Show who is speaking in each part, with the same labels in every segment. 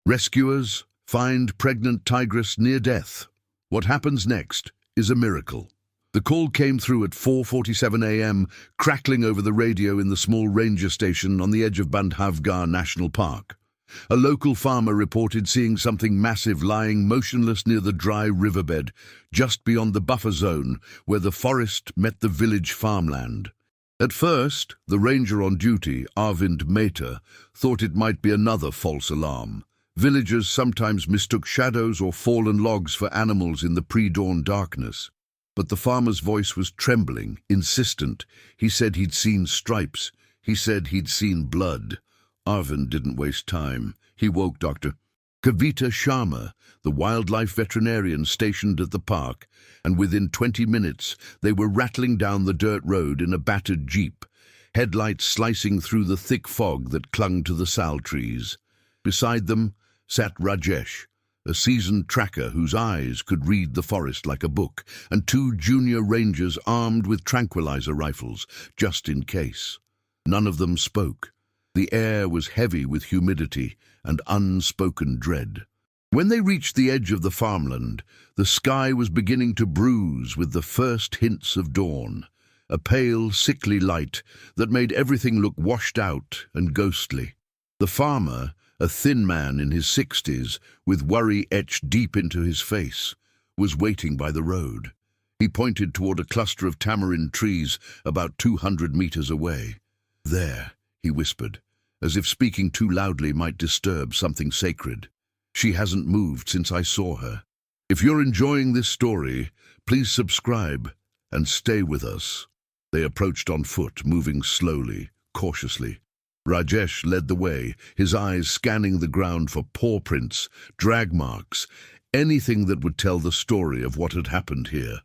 Speaker 1: Rescuers find pregnant tigress near death. What happens next is a miracle. The call came through at 4:47 a.m., crackling over the radio in the small ranger station on the edge of Bandhavgarh National Park. A local farmer reported seeing something massive lying motionless near the dry riverbed, just beyond the buffer zone where the forest met the village farmland. At first, the ranger on duty, Arvind Mehta, thought it might be another false alarm. Villagers sometimes mistook shadows or fallen logs for animals in the pre-dawn darkness. But the farmer's voice was trembling, insistent. He said he'd seen stripes. He said he'd seen blood. Arvind didn't waste time. He woke Dr. Kavita Sharma, the wildlife veterinarian stationed at the park, and within 20 minutes they were rattling down the dirt road in a battered jeep, headlights slicing through the thick fog that clung to the sal trees. Beside them sat Rajesh, a seasoned tracker whose eyes could read the forest like a book, and two junior rangers armed with tranquilizer rifles, just in case. None of them spoke. The air was heavy with humidity and unspoken dread. When they reached the edge of the farmland, the sky was beginning to bruise with the first hints of dawn, a pale, sickly light that made everything look washed out and ghostly. The farmer, a thin man in his 60s, with worry etched deep into his face, was waiting by the road. He pointed toward a cluster of tamarind trees about 200 meters away. "There," he whispered, as if speaking too loudly might disturb something sacred. "She hasn't moved since I saw her." If you're enjoying this story, please subscribe and stay with us. They approached on foot, moving slowly, cautiously. Rajesh led the way, his eyes scanning the ground for paw prints, drag marks, anything that would tell the story of what had happened here.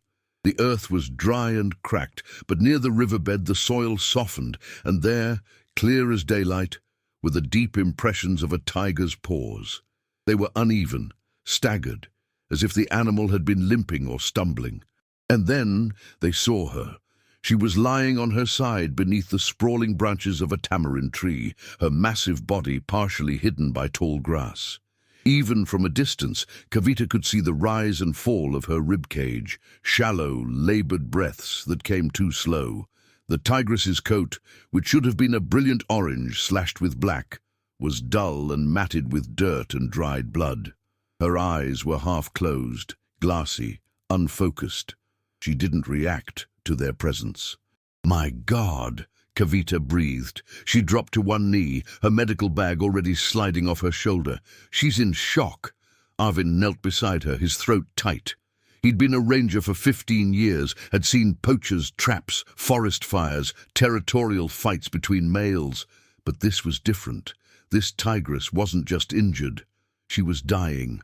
Speaker 1: The earth was dry and cracked, but near the riverbed the soil softened, and there, clear as daylight, were the deep impressions of a tiger's paws. They were uneven, staggered, as if the animal had been limping or stumbling. And then they saw her. She was lying on her side beneath the sprawling branches of a tamarind tree, her massive body partially hidden by tall grass. Even from a distance, Kavita could see the rise and fall of her ribcage, shallow, labored breaths that came too slow. The tigress's coat, which should have been a brilliant orange slashed with black, was dull and matted with dirt and dried blood. Her eyes were half-closed, glassy, unfocused. She didn't react to their presence. "My God," Kavita breathed. She dropped to one knee, her medical bag already sliding off her shoulder. "She's in shock." Arvind knelt beside her, his throat tight. He'd been a ranger for 15 years, had seen poachers, traps, forest fires, territorial fights between males. But this was different. This tigress wasn't just injured. She was dying.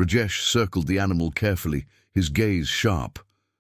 Speaker 1: Rajesh circled the animal carefully, his gaze sharp.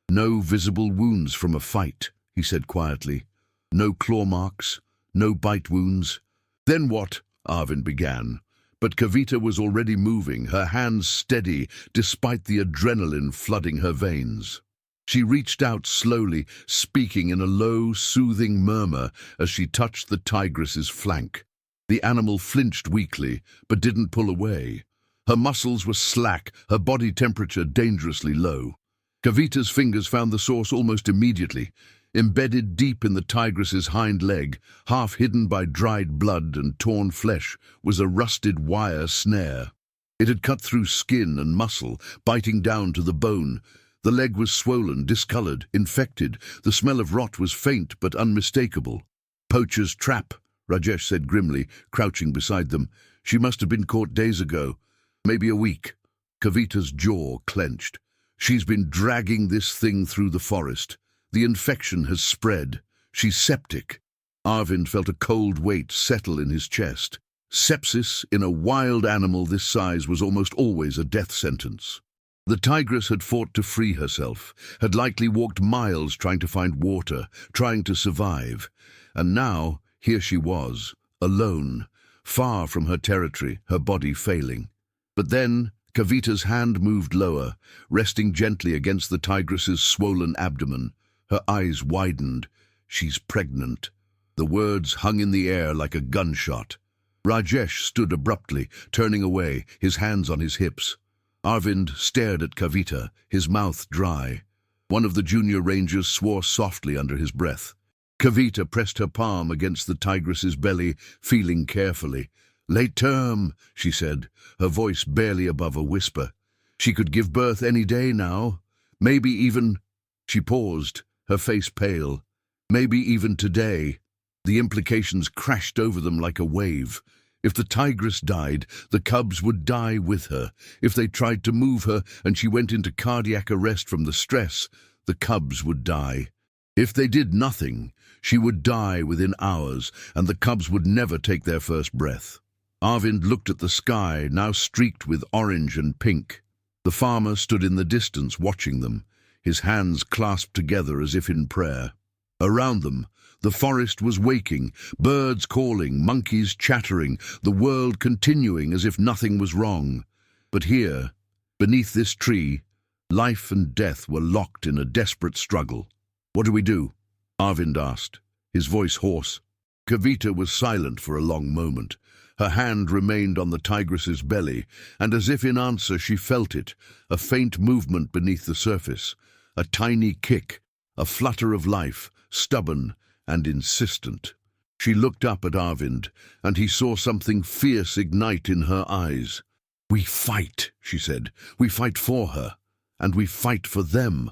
Speaker 1: "No visible wounds from a fight," he said quietly. "No claw marks, no bite wounds." "Then what?" Arvind began. But Kavita was already moving, her hands steady despite the adrenaline flooding her veins. She reached out slowly, speaking in a low, soothing murmur as she touched the tigress's flank. The animal flinched weakly, but didn't pull away. Her muscles were slack, her body temperature dangerously low. Kavita's fingers found the source almost immediately. Embedded deep in the tigress's hind leg, half hidden by dried blood and torn flesh, was a rusted wire snare. It had cut through skin and muscle, biting down to the bone. The leg was swollen, discolored, infected. The smell of rot was faint but unmistakable. "Poacher's trap," Rajesh said grimly, crouching beside them. "She must have been caught days ago, maybe a week." Kavita's jaw clenched. "She's been dragging this thing through the forest. The infection has spread. She's septic." Arvind felt a cold weight settle in his chest. Sepsis in a wild animal this size was almost always a death sentence. The tigress had fought to free herself, had likely walked miles trying to find water, trying to survive. And now, here she was, alone, far from her territory, her body failing. But then, Kavita's hand moved lower, resting gently against the tigress's swollen abdomen. Her eyes widened. "She's pregnant." The words hung in the air like a gunshot. Rajesh stood abruptly, turning away, his hands on his hips. Arvind stared at Kavita, his mouth dry. One of the junior rangers swore softly under his breath. Kavita pressed her palm against the tigress's belly, feeling carefully. "Late term," she said, her voice barely above a whisper. "She could give birth any day now. Maybe even—" She paused, her face pale. "Maybe even today." The implications crashed over them like a wave. If the tigress died, the cubs would die with her. If they tried to move her and she went into cardiac arrest from the stress, the cubs would die. If they did nothing, she would die within hours, and the cubs would never take their first breath. Arvind looked at the sky, now streaked with orange and pink. The farmer stood in the distance watching them, his hands clasped together as if in prayer. Around them, the forest was waking, birds calling, monkeys chattering, the world continuing as if nothing was wrong. But here, beneath this tree, life and death were locked in a desperate struggle. "What do we do?" Arvind asked, his voice hoarse. Kavita was silent for a long moment. Her hand remained on the tigress's belly, and as if in answer she felt it, a faint movement beneath the surface, a tiny kick, a flutter of life, stubborn and insistent. She looked up at Arvind, and he saw something fierce ignite in her eyes. "We fight," she said. "We fight for her, and we fight for them."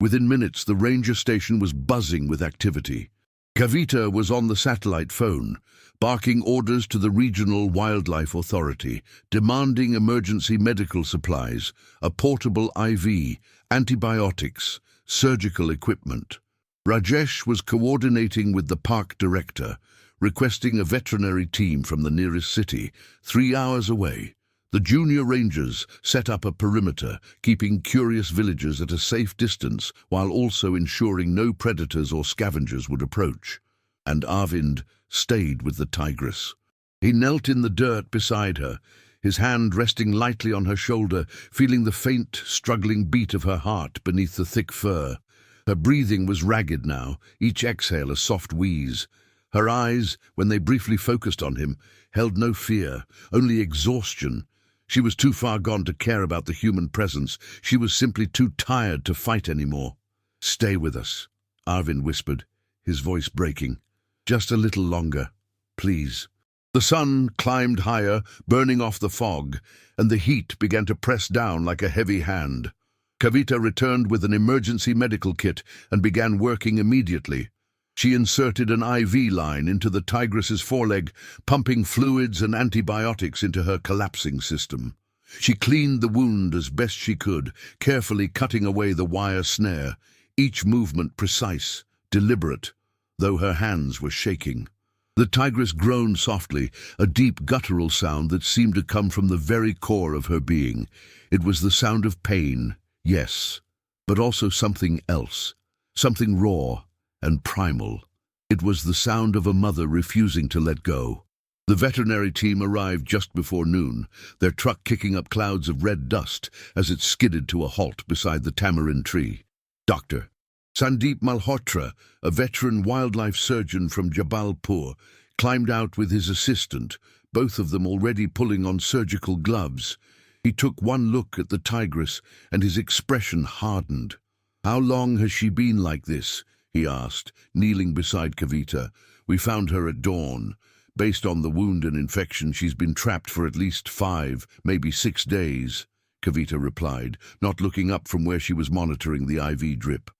Speaker 1: Within minutes, the ranger station was buzzing with activity. Kavita was on the satellite phone, barking orders to the Regional Wildlife Authority, demanding emergency medical supplies, a portable IV, antibiotics, surgical equipment. Rajesh was coordinating with the park director, requesting a veterinary team from the nearest city, 3 hours away. The junior rangers set up a perimeter, keeping curious villagers at a safe distance while also ensuring no predators or scavengers would approach. And Arvind stayed with the tigress. He knelt in the dirt beside her, his hand resting lightly on her shoulder, feeling the faint, struggling beat of her heart beneath the thick fur. Her breathing was ragged now, each exhale a soft wheeze. Her eyes, when they briefly focused on him, held no fear, only exhaustion. She was too far gone to care about the human presence. She was simply too tired to fight anymore. "Stay with us," Arvind whispered, his voice breaking. "Just a little longer, please." The sun climbed higher, burning off the fog, and the heat began to press down like a heavy hand. Kavita returned with an emergency medical kit and began working immediately. She inserted an IV line into the tigress's foreleg, pumping fluids and antibiotics into her collapsing system. She cleaned the wound as best she could, carefully cutting away the wire snare, each movement precise, deliberate, though her hands were shaking. The tigress groaned softly, a deep guttural sound that seemed to come from the very core of her being. It was the sound of pain, yes, but also something else, something raw and primal. It was the sound of a mother refusing to let go. The veterinary team arrived just before noon, their truck kicking up clouds of red dust as it skidded to a halt beside the tamarind tree. Dr. Sandeep Malhotra, a veteran wildlife surgeon from Jabalpur, climbed out with his assistant, both of them already pulling on surgical gloves. He took one look at the tigress, and his expression hardened. "How long has she been like this?" he asked, kneeling beside Kavita. "We found her at dawn. Based on the wound and infection, she's been trapped for at least 5, maybe 6 days," Kavita replied, not looking up from where she was monitoring the IV drip.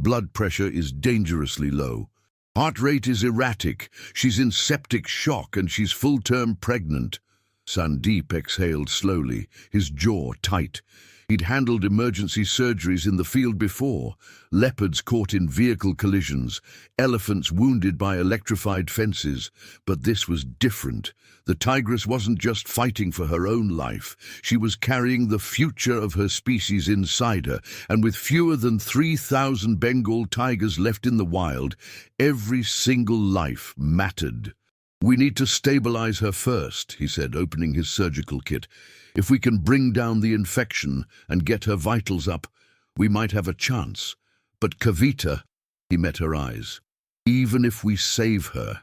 Speaker 1: "Blood pressure is dangerously low. Heart rate is erratic. She's in septic shock and she's full-term pregnant." Sandeep exhaled slowly, his jaw tight. He'd handled emergency surgeries in the field before, leopards caught in vehicle collisions, elephants wounded by electrified fences, but this was different. The tigress wasn't just fighting for her own life, she was carrying the future of her species inside her, and with fewer than 3,000 Bengal tigers left in the wild, every single life mattered. "We need to stabilize her first," he said, opening his surgical kit. "If we can bring down the infection and get her vitals up, we might have a chance. But Kavita," he met her eyes, "even if we save her,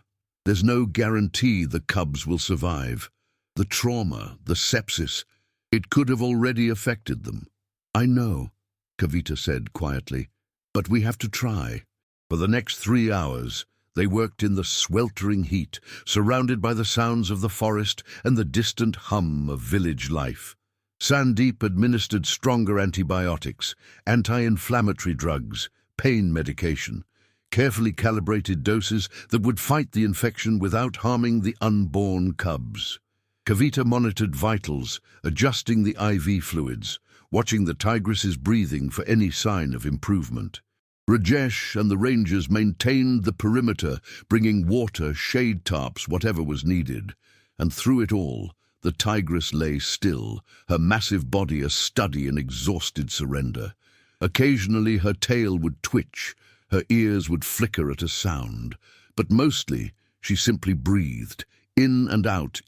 Speaker 1: There's no guarantee the cubs will survive. The trauma, the sepsis, it could have already affected them. I know, Kavita said quietly, but we have to try. For the next 3 hours, they worked in the sweltering heat, surrounded by the sounds of the forest and the distant hum of village life. Sandeep administered stronger antibiotics, anti-inflammatory drugs, pain medication, carefully calibrated doses that would fight the infection without harming the unborn cubs. Kavita monitored vitals, adjusting the IV fluids, watching the tigress's breathing for any sign of improvement. Rajesh and the rangers maintained the perimeter, bringing water, shade tarps, whatever was needed. And through it all, the tigress lay still, her massive body a study in exhausted surrender. Occasionally her tail would twitch, her ears would flicker at a sound, but mostly she simply breathed, in and out,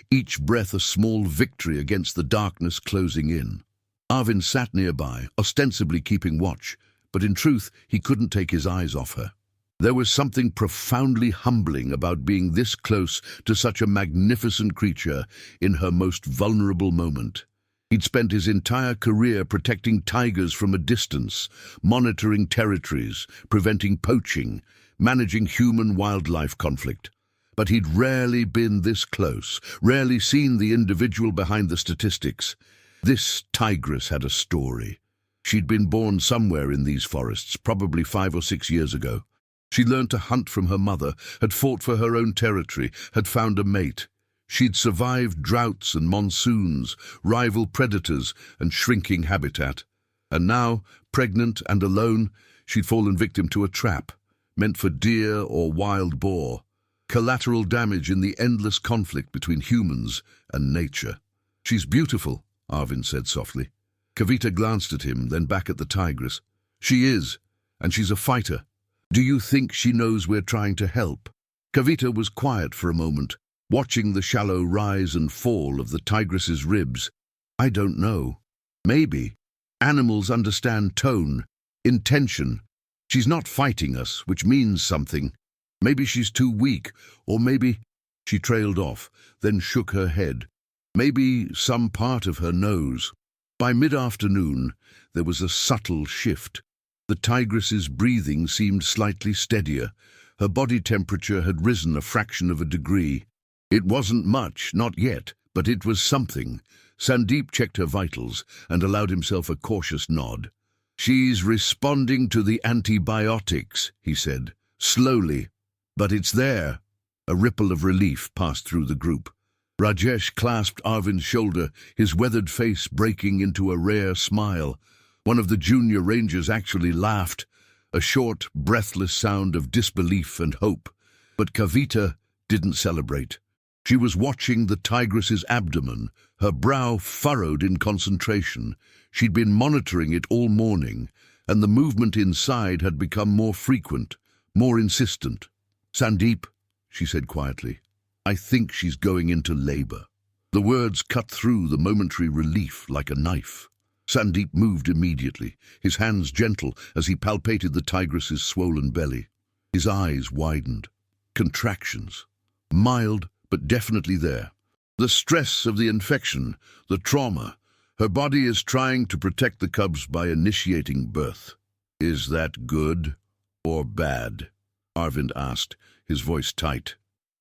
Speaker 1: each breath a small victory against the darkness closing in. Arvind sat nearby, ostensibly keeping watch, but in truth he couldn't take his eyes off her. There was something profoundly humbling about being this close to such a magnificent creature in her most vulnerable moment. He'd spent his entire career protecting tigers from a distance, monitoring territories, preventing poaching, managing human-wildlife conflict. But he'd rarely been this close, rarely seen the individual behind the statistics. This tigress had a story. She'd been born somewhere in these forests, probably 5 or 6 years ago. She'd learned to hunt from her mother, had fought for her own territory, had found a mate. She'd survived droughts and monsoons, rival predators and shrinking habitat. And now, pregnant and alone, she'd fallen victim to a trap, meant for deer or wild boar. Collateral damage in the endless conflict between humans and nature. "She's beautiful," Arvind said softly. Kavita glanced at him, then back at the tigress. "She is, and she's a fighter. Do you think she knows we're trying to help?" Kavita was quiet for a moment, watching the shallow rise and fall of the tigress's ribs. "I don't know. Maybe. Animals understand tone, intention. She's not fighting us, which means something. Maybe she's too weak, or maybe—" She trailed off, then shook her head. "Maybe some part of her knows." By mid-afternoon, there was a subtle shift. The tigress's breathing seemed slightly steadier. Her body temperature had risen a fraction of a degree. It wasn't much, not yet, but it was something. Sandeep checked her vitals and allowed himself a cautious nod. "She's responding to the antibiotics," he said, slowly. "But it's there." A ripple of relief passed through the group. Rajesh clasped Arvind's shoulder, his weathered face breaking into a rare smile. One of the junior rangers actually laughed, a short, breathless sound of disbelief and hope. But Kavita didn't celebrate. She was watching the tigress's abdomen, her brow furrowed in concentration. She'd been monitoring it all morning, and the movement inside had become more frequent, more insistent. "Sandeep," she said quietly, "I think she's going into labor." The words cut through the momentary relief like a knife. Sandeep moved immediately, his hands gentle as he palpated the tigress's swollen belly. His eyes widened. Contractions. Mild, but definitely there. The stress of the infection, the trauma. Her body is trying to protect the cubs by initiating birth. "Is that good or bad?" Arvind asked, his voice tight.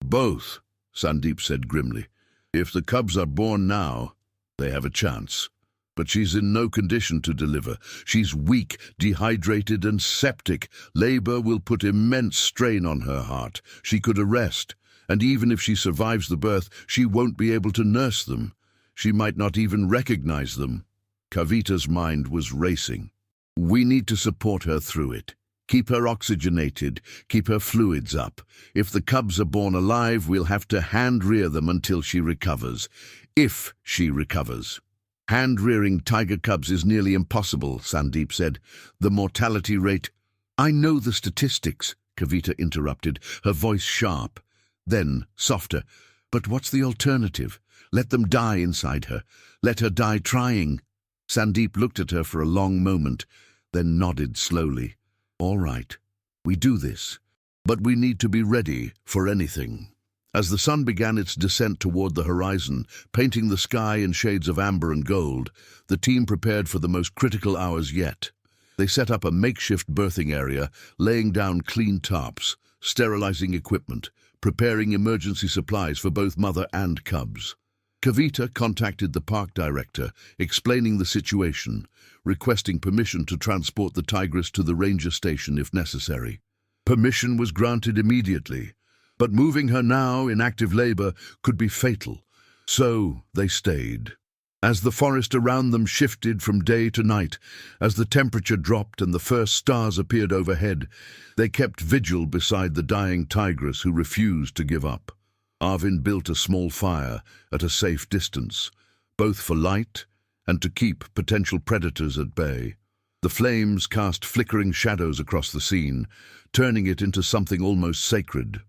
Speaker 1: "Both," Sandeep said grimly. "If the cubs are born now, they have a chance. But she's in no condition to deliver. She's weak, dehydrated and septic. Labor will put immense strain on her heart. She could arrest, and even if she survives the birth, she won't be able to nurse them. She might not even recognize them." Kavita's mind was racing. "We need to support her through it. Keep her oxygenated, keep her fluids up. If the cubs are born alive, we'll have to hand-rear them until she recovers. If she recovers." "Hand-rearing tiger cubs is nearly impossible," Sandeep said. "The mortality rate—" "I know the statistics," Kavita interrupted, her voice sharp. Then, softer, "But what's the alternative? Let them die inside her. Let her die trying." Sandeep looked at her for a long moment, then nodded slowly. "All right, we do this. But we need to be ready for anything. As the sun began its descent toward the horizon, painting the sky in shades of amber and gold, the team prepared for the most critical hours yet. They set up a makeshift birthing area, laying down clean tarps, sterilizing equipment, preparing emergency supplies for both mother and cubs. Kavita contacted the park director, explaining the situation, requesting permission to transport the Tigress to the ranger station if necessary. Permission was granted immediately, but moving her now in active labor could be fatal, so they stayed. As the forest around them shifted from day to night, as the temperature dropped and the first stars appeared overhead, they kept vigil beside the dying Tigress who refused to give up. Arvind built a small fire at a safe distance, both for light and to keep potential predators at bay. The flames cast flickering shadows across the scene, turning it into something almost sacred.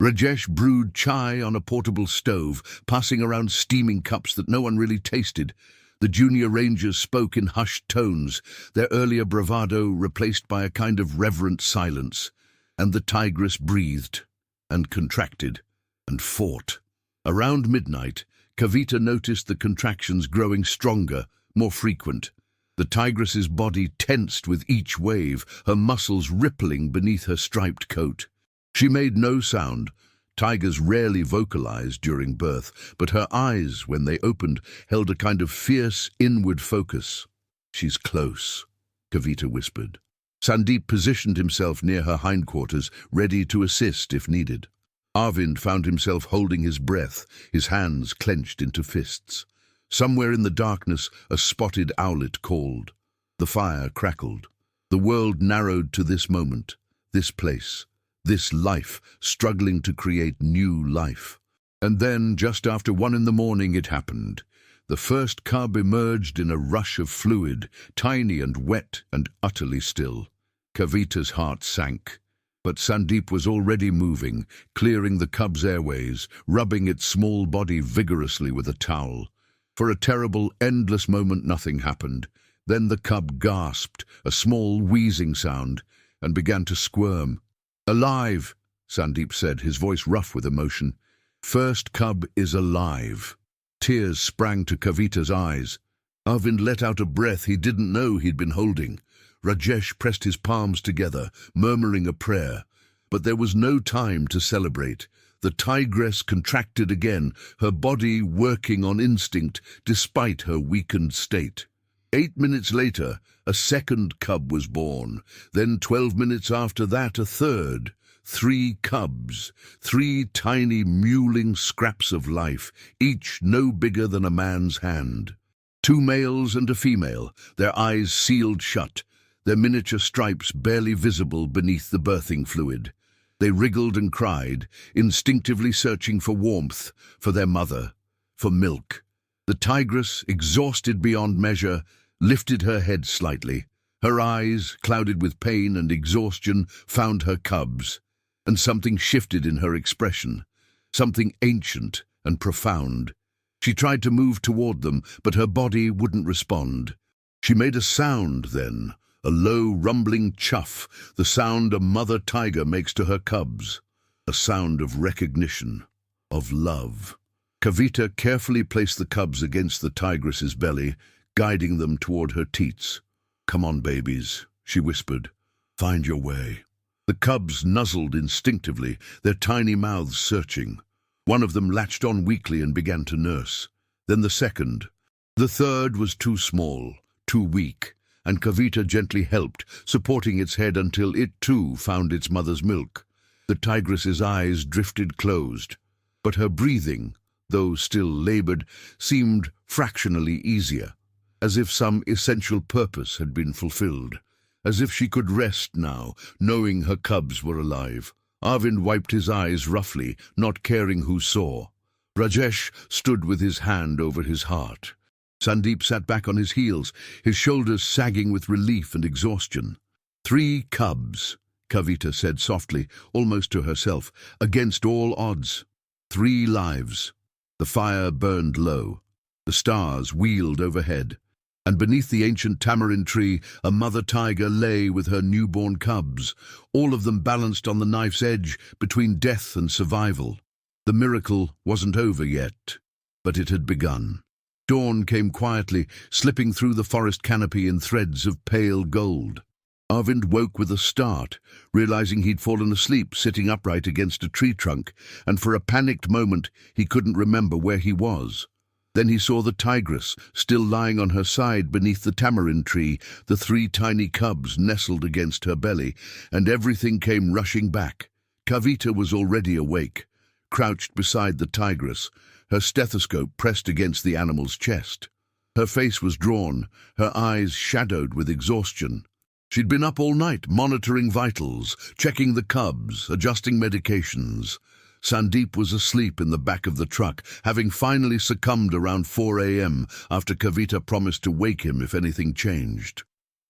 Speaker 1: Rajesh brewed chai on a portable stove, passing around steaming cups that no one really tasted. The junior rangers spoke in hushed tones, their earlier bravado replaced by a kind of reverent silence, and the Tigress breathed and contracted and fought. Around midnight, Kavita noticed the contractions growing stronger, more frequent. The Tigress's body tensed with each wave, her muscles rippling beneath her striped coat. She made no sound. Tigers rarely vocalized during birth, but her eyes, when they opened, held a kind of fierce, inward focus. "She's close," Kavita whispered. Sandeep positioned himself near her hindquarters, ready to assist if needed. Arvind found himself holding his breath, his hands clenched into fists. Somewhere in the darkness, a spotted owlet called. The fire crackled. The world narrowed to this moment, this place, this life, struggling to create new life. And then, just after 1 a.m, it happened. The first cub emerged in a rush of fluid, tiny and wet and utterly still. Kavita's heart sank. But Sandeep was already moving, clearing the cub's airways, rubbing its small body vigorously with a towel. For a terrible, endless moment nothing happened. Then the cub gasped, a small wheezing sound, and began to squirm. "Alive," Sandeep said, his voice rough with emotion. "First cub is alive." Tears sprang to Kavita's eyes. Arvind let out a breath he didn't know he'd been holding. Rajesh pressed his palms together, murmuring a prayer. But there was no time to celebrate. The Tigress contracted again, her body working on instinct despite her weakened state. 8 minutes later, a second cub was born. Then 12 minutes after that, a third. 3 cubs, 3 tiny mewling scraps of life, each no bigger than a man's hand. 2 males and a female, their eyes sealed shut, their miniature stripes barely visible beneath the birthing fluid. They wriggled and cried, instinctively searching for warmth, for their mother, for milk. The Tigress, exhausted beyond measure, lifted her head slightly. Her eyes, clouded with pain and exhaustion, found her cubs. And something shifted in her expression, something ancient and profound. She tried to move toward them, but her body wouldn't respond. She made a sound then, a low, rumbling chuff, the sound a mother tiger makes to her cubs. A sound of recognition, of love. Kavita carefully placed the cubs against the Tigress's belly, guiding them toward her teats. "Come on, babies," she whispered. "Find your way." The cubs nuzzled instinctively, their tiny mouths searching. One of them latched on weakly and began to nurse. Then the second. The third was too small, too weak, and Kavita gently helped, supporting its head until it too found its mother's milk. The Tigress's eyes drifted closed, but her breathing, though still labored, seemed fractionally easier, as if some essential purpose had been fulfilled, as if she could rest now, knowing her cubs were alive. Arvind wiped his eyes roughly, not caring who saw. Rajesh stood with his hand over his heart. Sandeep sat back on his heels, his shoulders sagging with relief and exhaustion. 3 cubs, Kavita said softly, almost to herself, against all odds. 3 lives. The fire burned low. The stars wheeled overhead. And beneath the ancient tamarind tree, a mother tiger lay with her newborn cubs, all of them balanced on the knife's edge between death and survival. The miracle wasn't over yet, but it had begun. Dawn came quietly, slipping through the forest canopy in threads of pale gold. Arvind woke with a start, realizing he'd fallen asleep sitting upright against a tree trunk, and for a panicked moment he couldn't remember where he was. Then he saw the tigress, still lying on her side beneath the tamarind tree, the 3 tiny cubs nestled against her belly, and everything came rushing back. Kavita was already awake, crouched beside the tigress, her stethoscope pressed against the animal's chest. Her face was drawn, her eyes shadowed with exhaustion. She'd been up all night, monitoring vitals, checking the cubs, adjusting medications. Sandeep was asleep in the back of the truck, having finally succumbed around 4 a.m. after Kavita promised to wake him if anything changed.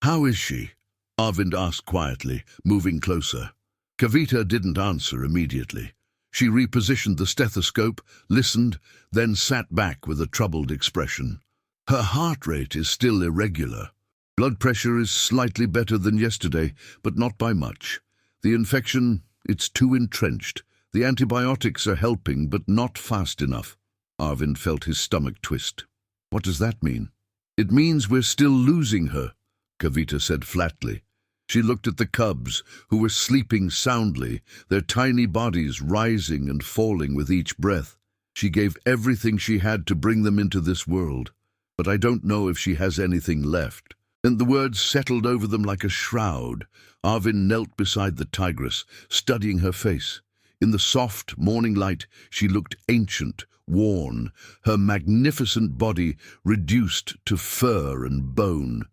Speaker 1: "How is she?" Arvind asked quietly, moving closer. Kavita didn't answer immediately. She repositioned the stethoscope, listened, then sat back with a troubled expression. "Her heart rate is still irregular. Blood pressure is slightly better than yesterday, but not by much. The infection, it's too entrenched. The antibiotics are helping, but not fast enough." Arvind felt his stomach twist. "What does that mean?" "It means we're still losing her," Kavita said flatly. She looked at the cubs, who were sleeping soundly, their tiny bodies rising and falling with each breath. "She gave everything she had to bring them into this world, but I don't know if she has anything left." And the words settled over them like a shroud. Arvind knelt beside the tigress, studying her face. In the soft morning light, she looked ancient, worn, her magnificent body reduced to fur and bone.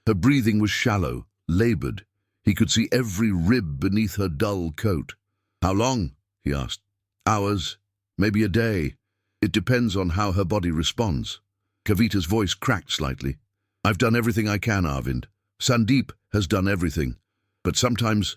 Speaker 1: Her breathing was shallow, labored. He could see every rib beneath her dull coat. "How long?" he asked. "Hours, maybe a day. It depends on how her body responds." Kavita's voice cracked slightly. "I've done everything I can, Arvind. Sandeep has done everything. But sometimes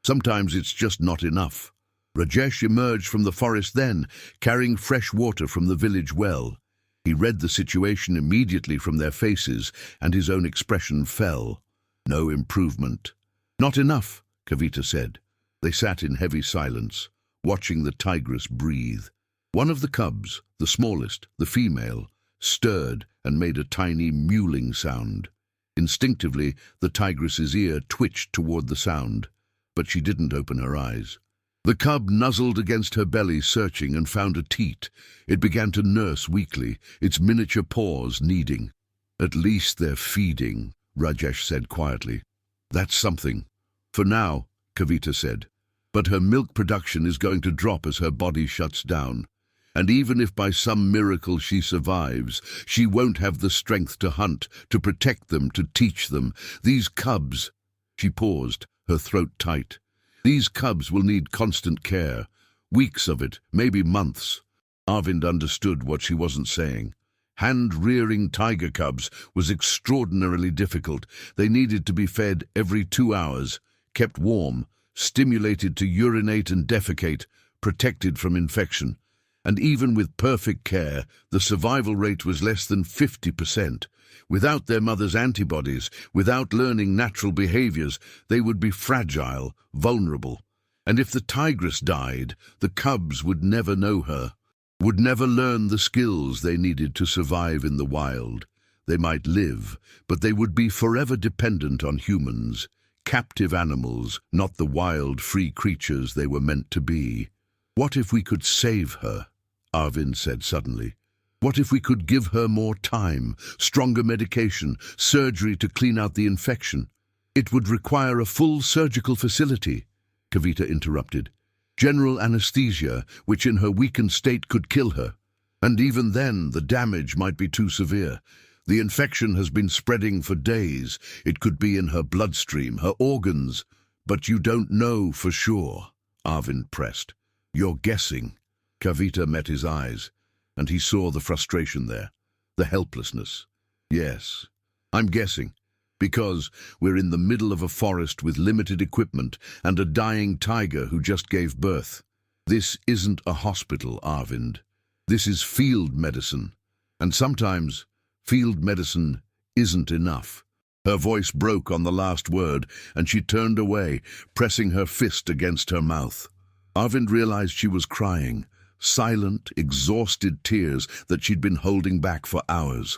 Speaker 1: it's just not enough." Rajesh emerged from the forest then, carrying fresh water from the village well. He read the situation immediately from their faces, and his own expression fell. No improvement. "Not enough," Kavita said. They sat in heavy silence, watching the tigress breathe. One of the cubs, the smallest, the female, stirred and made a tiny mewling sound. Instinctively, the tigress's ear twitched toward the sound, but she didn't open her eyes. The cub nuzzled against her belly, searching, and found a teat. It began to nurse weakly, its miniature paws kneading. "At least they're feeding," Rajesh said quietly. "That's something." "For now," Kavita said. "But her milk production is going to drop as her body shuts down. And even if by some miracle she survives, she won't have the strength to hunt, to protect them, to teach them. These cubs—" She paused, her throat tight. "These cubs will need constant care. Weeks of it, maybe months." Arvind understood what she wasn't saying. Hand-rearing tiger cubs was extraordinarily difficult. They needed to be fed every 2 hours, kept warm, stimulated to urinate and defecate, protected from infection. And even with perfect care, the survival rate was less than 50%. Without their mother's antibodies, without learning natural behaviors, they would be fragile, vulnerable. And if the tigress died, the cubs would never know her, would never learn the skills they needed to survive in the wild. They might live, but they would be forever dependent on humans, captive animals, not the wild, free creatures they were meant to be. "What if we could save her?" Arvind said suddenly. "What if we could give her more time, stronger medication, surgery to clean out the infection?" "It would require a full surgical facility," Kavita interrupted. "General anesthesia, which in her weakened state could kill her. And even then, the damage might be too severe. The infection has been spreading for days. It could be in her bloodstream, her organs. But you don't know for sure," Arvind pressed. "You're guessing." Kavita met his eyes, and he saw the frustration there, the helplessness. "Yes, I'm guessing, because we're in the middle of a forest with limited equipment and a dying tiger who just gave birth. This isn't a hospital, Arvind. This is field medicine, and sometimes field medicine isn't enough. Her voice broke on the last word, and she turned away, pressing her fist against her mouth. Arvind realized she was crying, silent, exhausted tears that she'd been holding back for hours.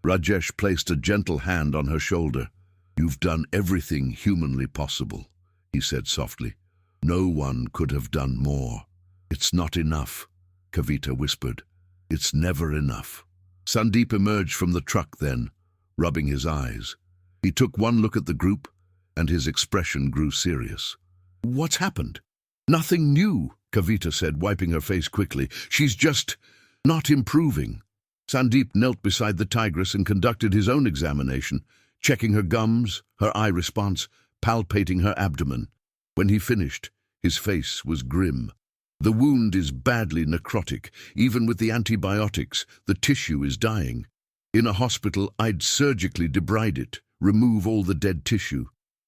Speaker 1: Rajesh placed a gentle hand on her shoulder. "You've done everything humanly possible," he said softly. "No one could have done more." "It's not enough," Kavita whispered. "It's never enough." Sandeep emerged from the truck then, rubbing his eyes. He took one look at the group, and his expression grew serious. "What's happened?" "Nothing new," Kavita said, wiping her face quickly. "She's just not improving." Sandeep knelt beside the Tigress and conducted his own examination, checking her gums, her eye response, palpating her abdomen. When he finished, his face was grim. "The wound is badly necrotic. Even with the antibiotics, the tissue is dying. In a hospital, I'd surgically debride it, remove all the dead tissue.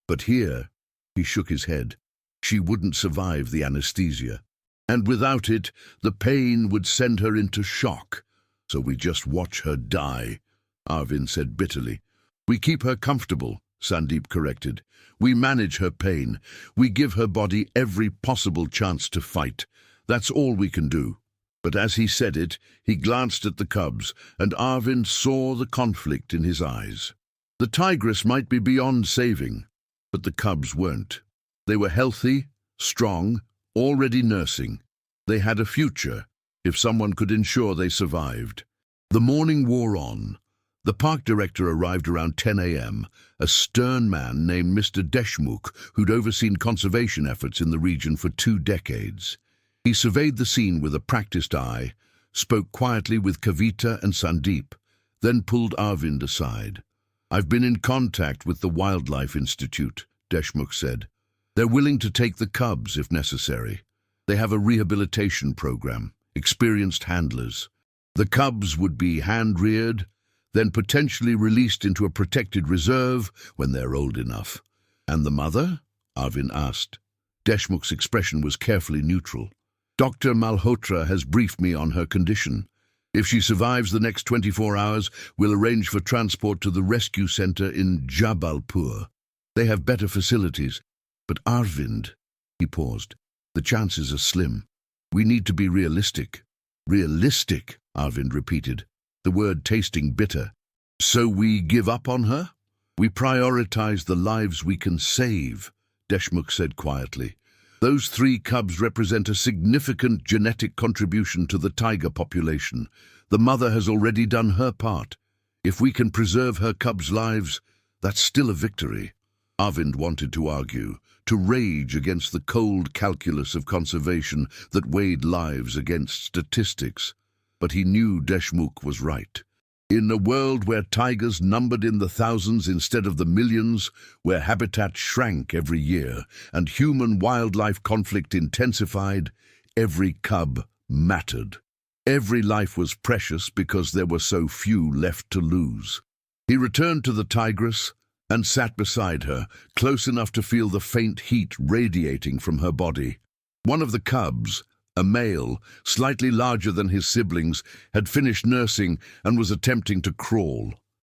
Speaker 1: But here," he shook his head, "she wouldn't survive the anesthesia. And without it, the pain would send her into shock. So we just watch her die," Arvind said bitterly. "We keep her comfortable," Sandeep corrected. "We manage her pain. We give her body every possible chance to fight. That's all we can do." But as he said it, he glanced at the cubs, and Arvind saw the conflict in his eyes. The Tigress might be beyond saving, but the cubs weren't. They were healthy, strong, already nursing. They had a future, if someone could ensure they survived. The morning wore on. The park director arrived around 10 a.m., a stern man named Mr. Deshmukh, who'd overseen conservation efforts in the region for 2 decades. He surveyed the scene with a practiced eye, spoke quietly with Kavita and Sandeep, then pulled Arvind aside. "I've been in contact with the Wildlife Institute," Deshmukh said. "They're willing to take the cubs if necessary. They have a rehabilitation program, experienced handlers. The cubs would be hand-reared, then potentially released into a protected reserve when they're old enough." "And the mother?" Arvind asked. Deshmukh's expression was carefully neutral. "Dr. Malhotra has briefed me on her condition. If she survives the next 24 hours, we'll arrange for transport to the rescue center in Jabalpur. They have better facilities. But Arvind," he paused, "the chances are slim. We need to be realistic." "Realistic," Arvind repeated, the word tasting bitter. "So we give up on her?" "We prioritize the lives we can save," Deshmukh said quietly. "Those 3 cubs represent a significant genetic contribution to the tiger population. The mother has already done her part. If we can preserve her cubs' lives, that's still a victory." Arvind wanted to argue, to rage against the cold calculus of conservation that weighed lives against statistics. But he knew Deshmukh was right. In a world where tigers numbered in the thousands instead of the millions, where habitat shrank every year and human-wildlife conflict intensified, every cub mattered. Every life was precious because there were so few left to lose. He returned to the Tigress and sat beside her, close enough to feel the faint heat radiating from her body. One of the cubs, a male, slightly larger than his siblings, had finished nursing and was attempting to crawl.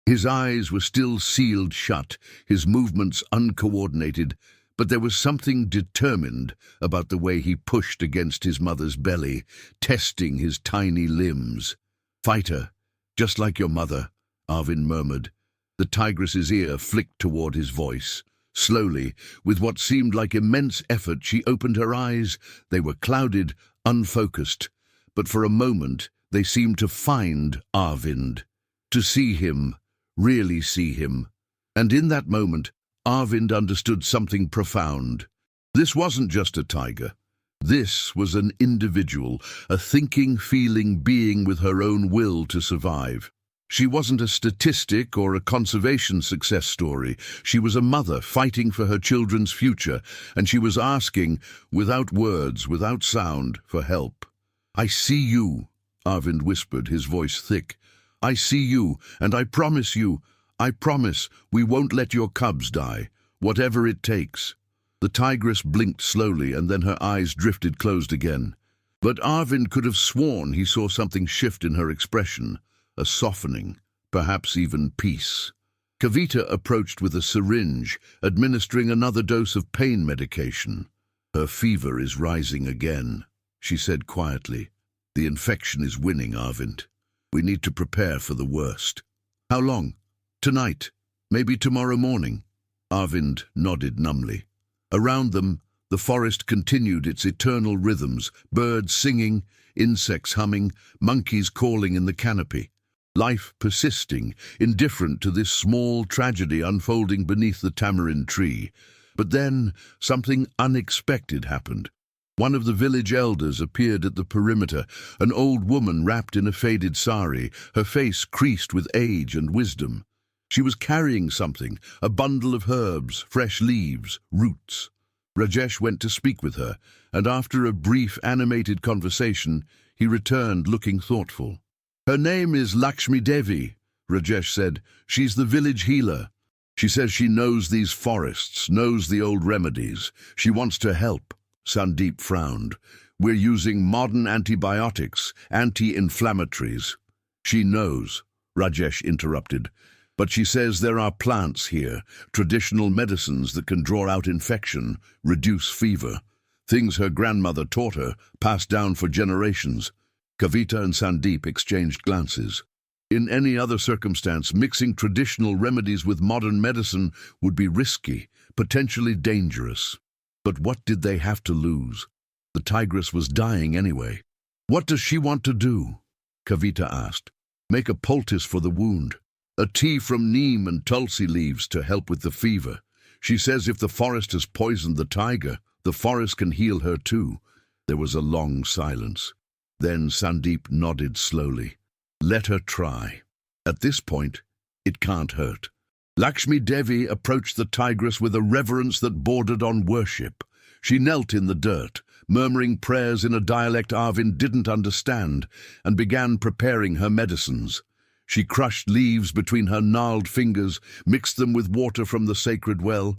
Speaker 1: His eyes were still sealed shut, his movements uncoordinated, but there was something determined about the way he pushed against his mother's belly, testing his tiny limbs. "Fighter, just like your mother," Arvind murmured. The tigress's ear flicked toward his voice. Slowly, with what seemed like immense effort, she opened her eyes. They were clouded, unfocused, but for a moment they seemed to find Arvind, to see him, really see him. And in that moment, Arvind understood something profound. This wasn't just a tiger. This was an individual, a thinking, feeling being with her own will to survive. She wasn't a statistic or a conservation success story. She was a mother fighting for her children's future, and she was asking, without words, without sound, for help. "I see you," Arvind whispered, his voice thick. "I see you, and I promise we won't let your cubs die, whatever it takes." The tigress blinked slowly, and then her eyes drifted closed again. But Arvind could have sworn he saw something shift in her expression. A softening, perhaps even peace. Kavita approached with a syringe, administering another dose of pain medication. "Her fever is rising again," she said quietly. "The infection is winning, Arvind. We need to prepare for the worst." "How long?" "Tonight. Maybe tomorrow morning." Arvind nodded numbly. Around them, the forest continued its eternal rhythms, birds singing, insects humming, monkeys calling in the canopy. Life persisting, indifferent to this small tragedy unfolding beneath the tamarind tree. But then something unexpected happened. One of the village elders appeared at the perimeter, an old woman wrapped in a faded sari, her face creased with age and wisdom. She was carrying something, a bundle of herbs, fresh leaves, roots. Rajesh went to speak with her, and after a brief, animated conversation, he returned looking thoughtful. "Her name is Lakshmi Devi," Rajesh said. "She's the village healer. She says she knows these forests, knows the old remedies. She wants to help." Sandeep frowned. "We're using modern antibiotics, anti-inflammatories." "She knows," Rajesh interrupted. "But she says there are plants here, traditional medicines that can draw out infection, reduce fever. Things her grandmother taught her, passed down for generations." Kavita and Sandeep exchanged glances. In any other circumstance, mixing traditional remedies with modern medicine would be risky, potentially dangerous. But what did they have to lose? The tigress was dying anyway. "What does she want to do?" Kavita asked. "Make a poultice for the wound. A tea from neem and tulsi leaves to help with the fever. She says if the forest has poisoned the tiger, the forest can heal her too." There was a long silence. Then Sandeep nodded slowly. "Let her try. At this point, it can't hurt." Lakshmi Devi approached the tigress with a reverence that bordered on worship. She knelt in the dirt, murmuring prayers in a dialect Arvind didn't understand, and began preparing her medicines. She crushed leaves between her gnarled fingers, mixed them with water from the sacred well,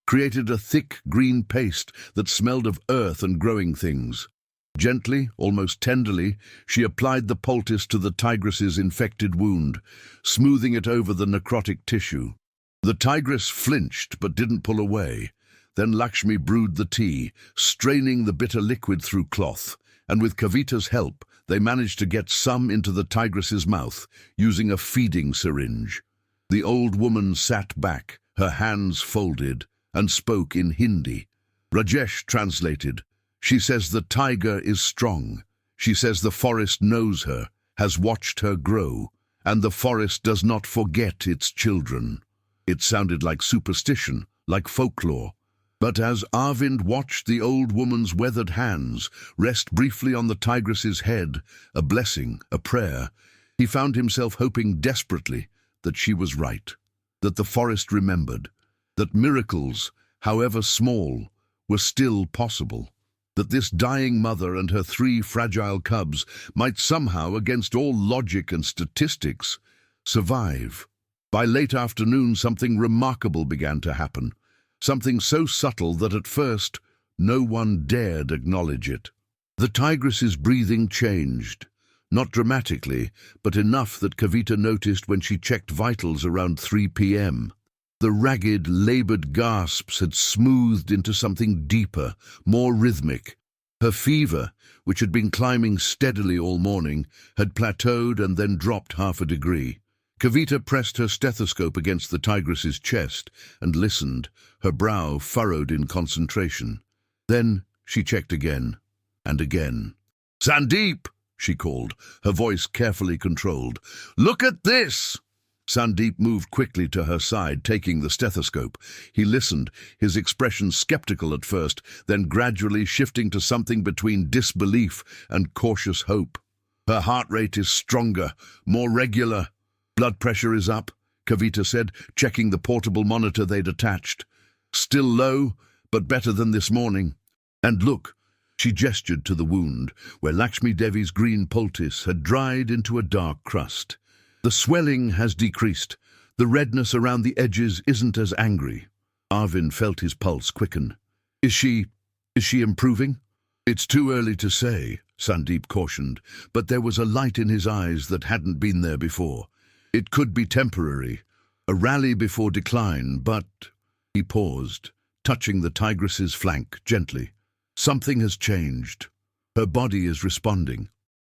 Speaker 1: created a thick green paste that smelled of earth and growing things. Gently, almost tenderly, she applied the poultice to the tigress's infected wound, smoothing it over the necrotic tissue. The tigress flinched but didn't pull away. Then Lakshmi brewed the tea, straining the bitter liquid through cloth, and with Kavita's help, they managed to get some into the tigress's mouth, using a feeding syringe. The old woman sat back, her hands folded, and spoke in Hindi. Rajesh translated. "She says the tiger is strong. She says the forest knows her, has watched her grow, and the forest does not forget its children." It sounded like superstition, like folklore. But as Arvind watched the old woman's weathered hands rest briefly on the tigress's head, a blessing, a prayer, he found himself hoping desperately that she was right, that the forest remembered, that miracles, however small, were still possible, that this dying mother and her 3 fragile cubs might somehow, against all logic and statistics, survive. By late afternoon, something remarkable began to happen. Something so subtle that at first no one dared acknowledge it. The tigress's breathing changed, not dramatically, but enough that Kavita noticed when she checked vitals around 3 p.m. The ragged, labored gasps had smoothed into something deeper, more rhythmic. Her fever, which had been climbing steadily all morning, had plateaued and then dropped half a degree. Kavita pressed her stethoscope against the tigress's chest and listened, her brow furrowed in concentration. Then she checked again, and again. "Sandeep!" she called, her voice carefully controlled. "Look at this!" Sandeep moved quickly to her side, taking the stethoscope. He listened, his expression skeptical at first, then gradually shifting to something between disbelief and cautious hope. "Her heart rate is stronger, more regular. Blood pressure is up," Kavita said, checking the portable monitor they'd attached. "Still low, but better than this morning. And look," she gestured to the wound, where Lakshmi Devi's green poultice had dried into a dark crust. "The swelling has decreased. The redness around the edges isn't as angry." Arvind felt his pulse quicken. Is she improving?" "It's too early to say," Sandeep cautioned, but there was a light in his eyes that hadn't been there before. "It could be temporary. A rally before decline, but... He paused, touching the tigress's flank gently. Something has changed. Her body is responding.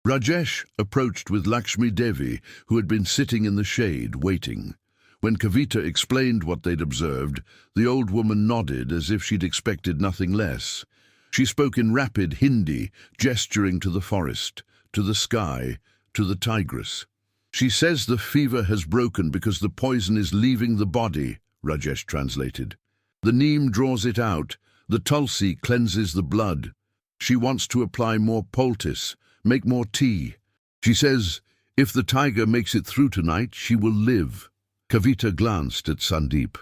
Speaker 1: Rajesh approached with Lakshmi Devi, who had been sitting in the shade, waiting. When Kavita explained what they'd observed, the old woman nodded as if she'd expected nothing less. She spoke in rapid Hindi, gesturing to the forest, to the sky, to the tigress. "She says the fever has broken because the poison is leaving the body," Rajesh translated. "The neem draws it out, the tulsi cleanses the blood. She wants to apply more poultice, make more tea. She says, if the tiger makes it through tonight, she will live." Kavita glanced at Sandeep.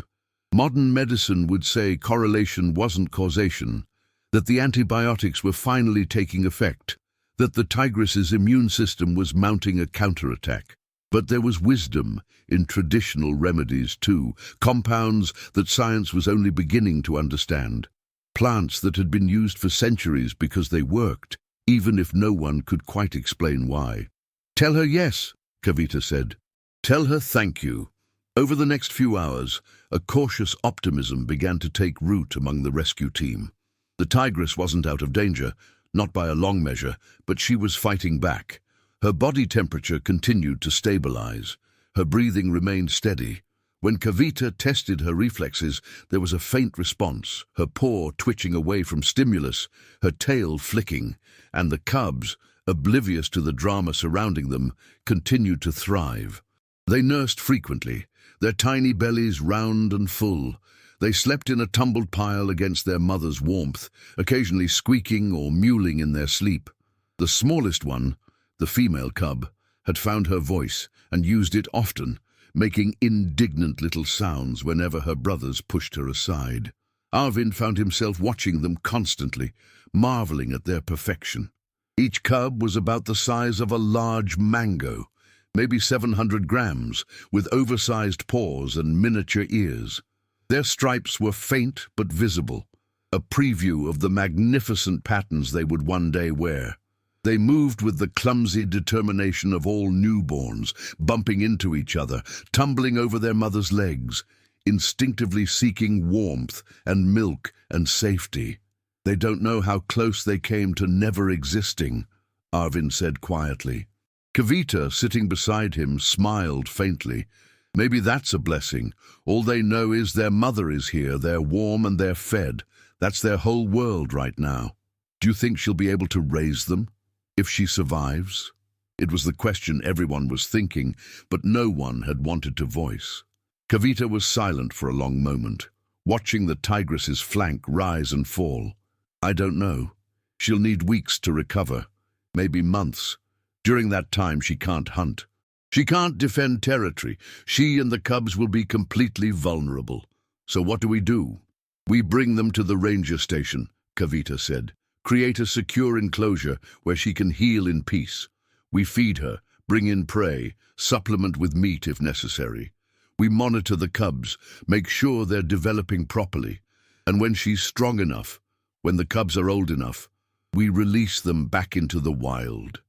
Speaker 1: Modern medicine would say correlation wasn't causation, that the antibiotics were finally taking effect, that the tigress's immune system was mounting a counterattack. But there was wisdom in traditional remedies too, compounds that science was only beginning to understand. Plants that had been used for centuries because they worked, even if no one could quite explain why. "Tell her yes," Kavita said. "Tell her thank you." Over the next few hours, a cautious optimism began to take root among the rescue team. The tigress wasn't out of danger, not by a long measure, but she was fighting back. Her body temperature continued to stabilize. Her breathing remained steady. When Kavita tested her reflexes, there was a faint response, her paw twitching away from stimulus, her tail flicking, and the cubs, oblivious to the drama surrounding them, continued to thrive. They nursed frequently, their tiny bellies round and full. They slept in a tumbled pile against their mother's warmth, occasionally squeaking or mewling in their sleep. The smallest one, the female cub, had found her voice and used it often, making indignant little sounds whenever her brothers pushed her aside. Arvind found himself watching them constantly, marveling at their perfection. Each cub was about the size of a large mango, maybe 700 grams, with oversized paws and miniature ears. Their stripes were faint but visible, a preview of the magnificent patterns they would one day wear. They moved with the clumsy determination of all newborns, bumping into each other, tumbling over their mother's legs, instinctively seeking warmth and milk and safety. "They don't know how close they came to never existing," Arvind said quietly. Kavita, sitting beside him, smiled faintly. "Maybe that's a blessing. All they know is their mother is here, they're warm and they're fed. That's their whole world right now. Do you think she'll be able to raise them? If she survives?" It was the question everyone was thinking, but no one had wanted to voice. Kavita was silent for a long moment, watching the tigress's flank rise and fall. "I don't know. She'll need weeks to recover, maybe months. During that time, she can't hunt. She can't defend territory. She and the cubs will be completely vulnerable. So what do? "We bring them to the ranger station," Kavita said. "Create a secure enclosure where she can heal in peace. We feed her, bring in prey, supplement with meat if necessary. We monitor the cubs, make sure they're developing properly. And when she's strong enough, when the cubs are old enough, we release them back into the wild."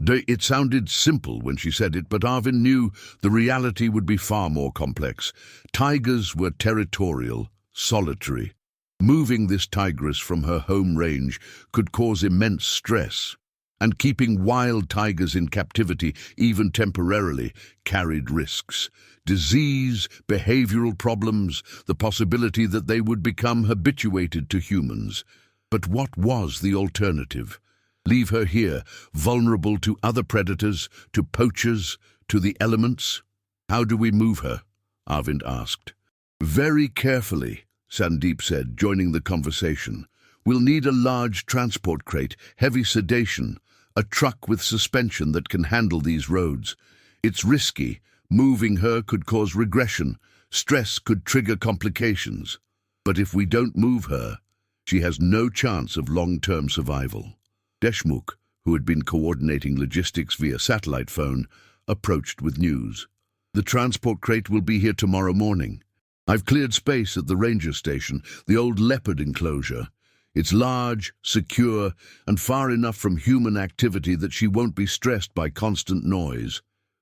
Speaker 1: It sounded simple when she said it, but Arvind knew the reality would be far more complex. Tigers were territorial, solitary. Moving this tigress from her home range could cause immense stress, and keeping wild tigers in captivity, even temporarily, carried risks. Disease, behavioral problems, the possibility that they would become habituated to humans. But what was the alternative? Leave her here, vulnerable to other predators, to poachers, to the elements? "How do we move her?" Arvind asked. "Very carefully," Sandeep said, joining the conversation. "We'll need a large transport crate, heavy sedation, a truck with suspension that can handle these roads. It's risky. Moving her could cause regression. Stress could trigger complications. But if we don't move her, she has no chance of long-term survival." Deshmukh, who had been coordinating logistics via satellite phone, approached with news. "The transport crate will be here tomorrow morning. I've cleared space at the ranger station, the old leopard enclosure. It's large, secure, and far enough from human activity that she won't be stressed by constant noise.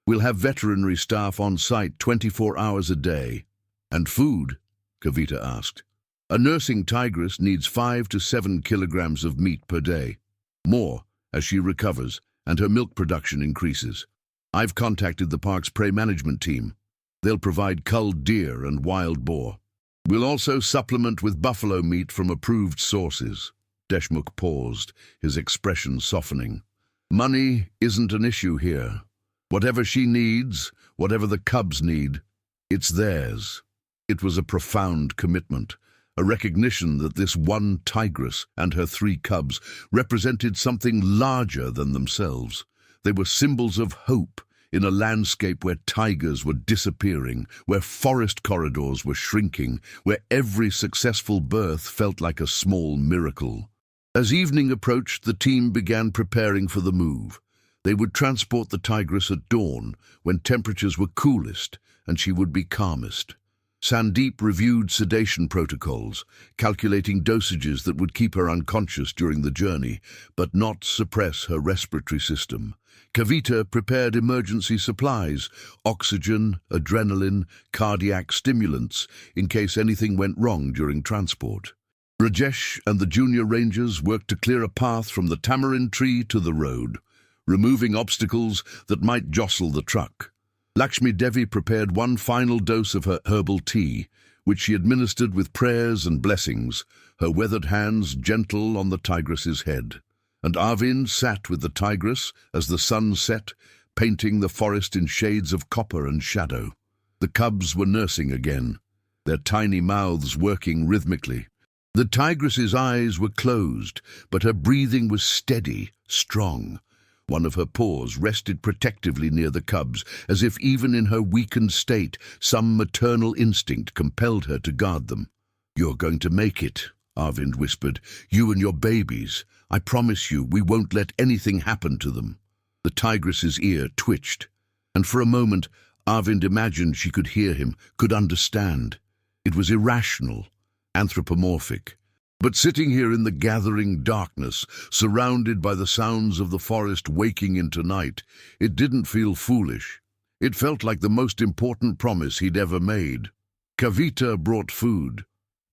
Speaker 1: We'll have veterinary staff on site 24 hours a day. And food? Kavita asked. A nursing tigress needs 5 to 7 kilograms of meat per day. More as she recovers and her milk production increases. I've contacted the park's prey management team. They'll provide culled deer and wild boar. We'll also supplement with buffalo meat from approved sources. Deshmukh paused, his expression softening. Money isn't an issue here. Whatever she needs, whatever the cubs need, it's theirs. It was a profound commitment, a recognition that this one tigress and her 3 cubs represented something larger than themselves. They were symbols of hope in a landscape where tigers were disappearing, where forest corridors were shrinking, where every successful birth felt like a small miracle. As evening approached, the team began preparing for the move. They would transport the tigress at dawn, when temperatures were coolest and she would be calmest. Sandeep reviewed sedation protocols, calculating dosages that would keep her unconscious during the journey, but not suppress her respiratory system. Kavita prepared emergency supplies, oxygen, adrenaline, cardiac stimulants, in case anything went wrong during transport. Rajesh and the junior rangers worked to clear a path from the tamarind tree to the road, removing obstacles that might jostle the truck. Lakshmi Devi prepared one final dose of her herbal tea, which she administered with prayers and blessings, her weathered hands gentle on the tigress's head. And Arvind sat with the tigress as the sun set, painting the forest in shades of copper and shadow. The cubs were nursing again, their tiny mouths working rhythmically. The tigress's eyes were closed, but her breathing was steady, strong. One of her paws rested protectively near the cubs, as if even in her weakened state, some maternal instinct compelled her to guard them. "You're going to make it," Arvind whispered. "You and your babies. I promise you, we won't let anything happen to them." The tigress's ear twitched, and for a moment, Arvind imagined she could hear him, could understand. It was irrational, anthropomorphic. But sitting here in the gathering darkness, surrounded by the sounds of the forest waking into night, it didn't feel foolish. It felt like the most important promise he'd ever made. Kavita brought food,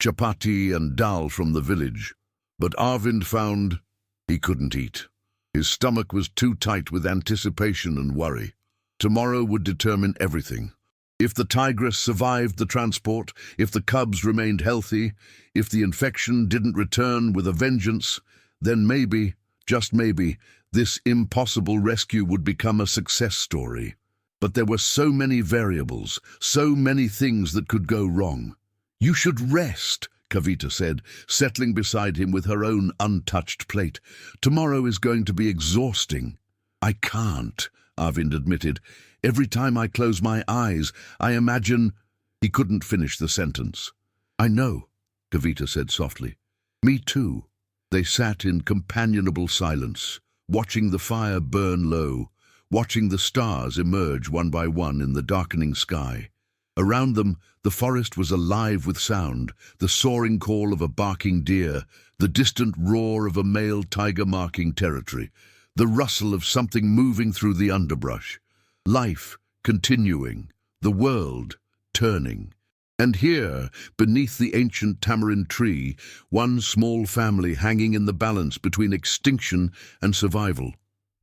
Speaker 1: chapati and dal from the village, but Arvind found he couldn't eat. His stomach was too tight with anticipation and worry. Tomorrow would determine everything. If the tigress survived the transport, if the cubs remained healthy, if the infection didn't return with a vengeance, then maybe, just maybe, this impossible rescue would become a success story. But there were so many variables, so many things that could go wrong. "You should rest," Kavita said, settling beside him with her own untouched plate. "Tomorrow is going to be exhausting." "I can't," Arvind admitted. "Every time I close my eyes, I imagine—" He couldn't finish the sentence. "I know," Kavita said softly. "Me too." They sat in companionable silence, watching the fire burn low, watching the stars emerge one by one in the darkening sky. Around them, the forest was alive with sound, the soaring call of a barking deer, the distant roar of a male tiger marking territory, the rustle of something moving through the underbrush. Life continuing, the world turning. And here, beneath the ancient tamarind tree, one small family hanging in the balance between extinction and survival.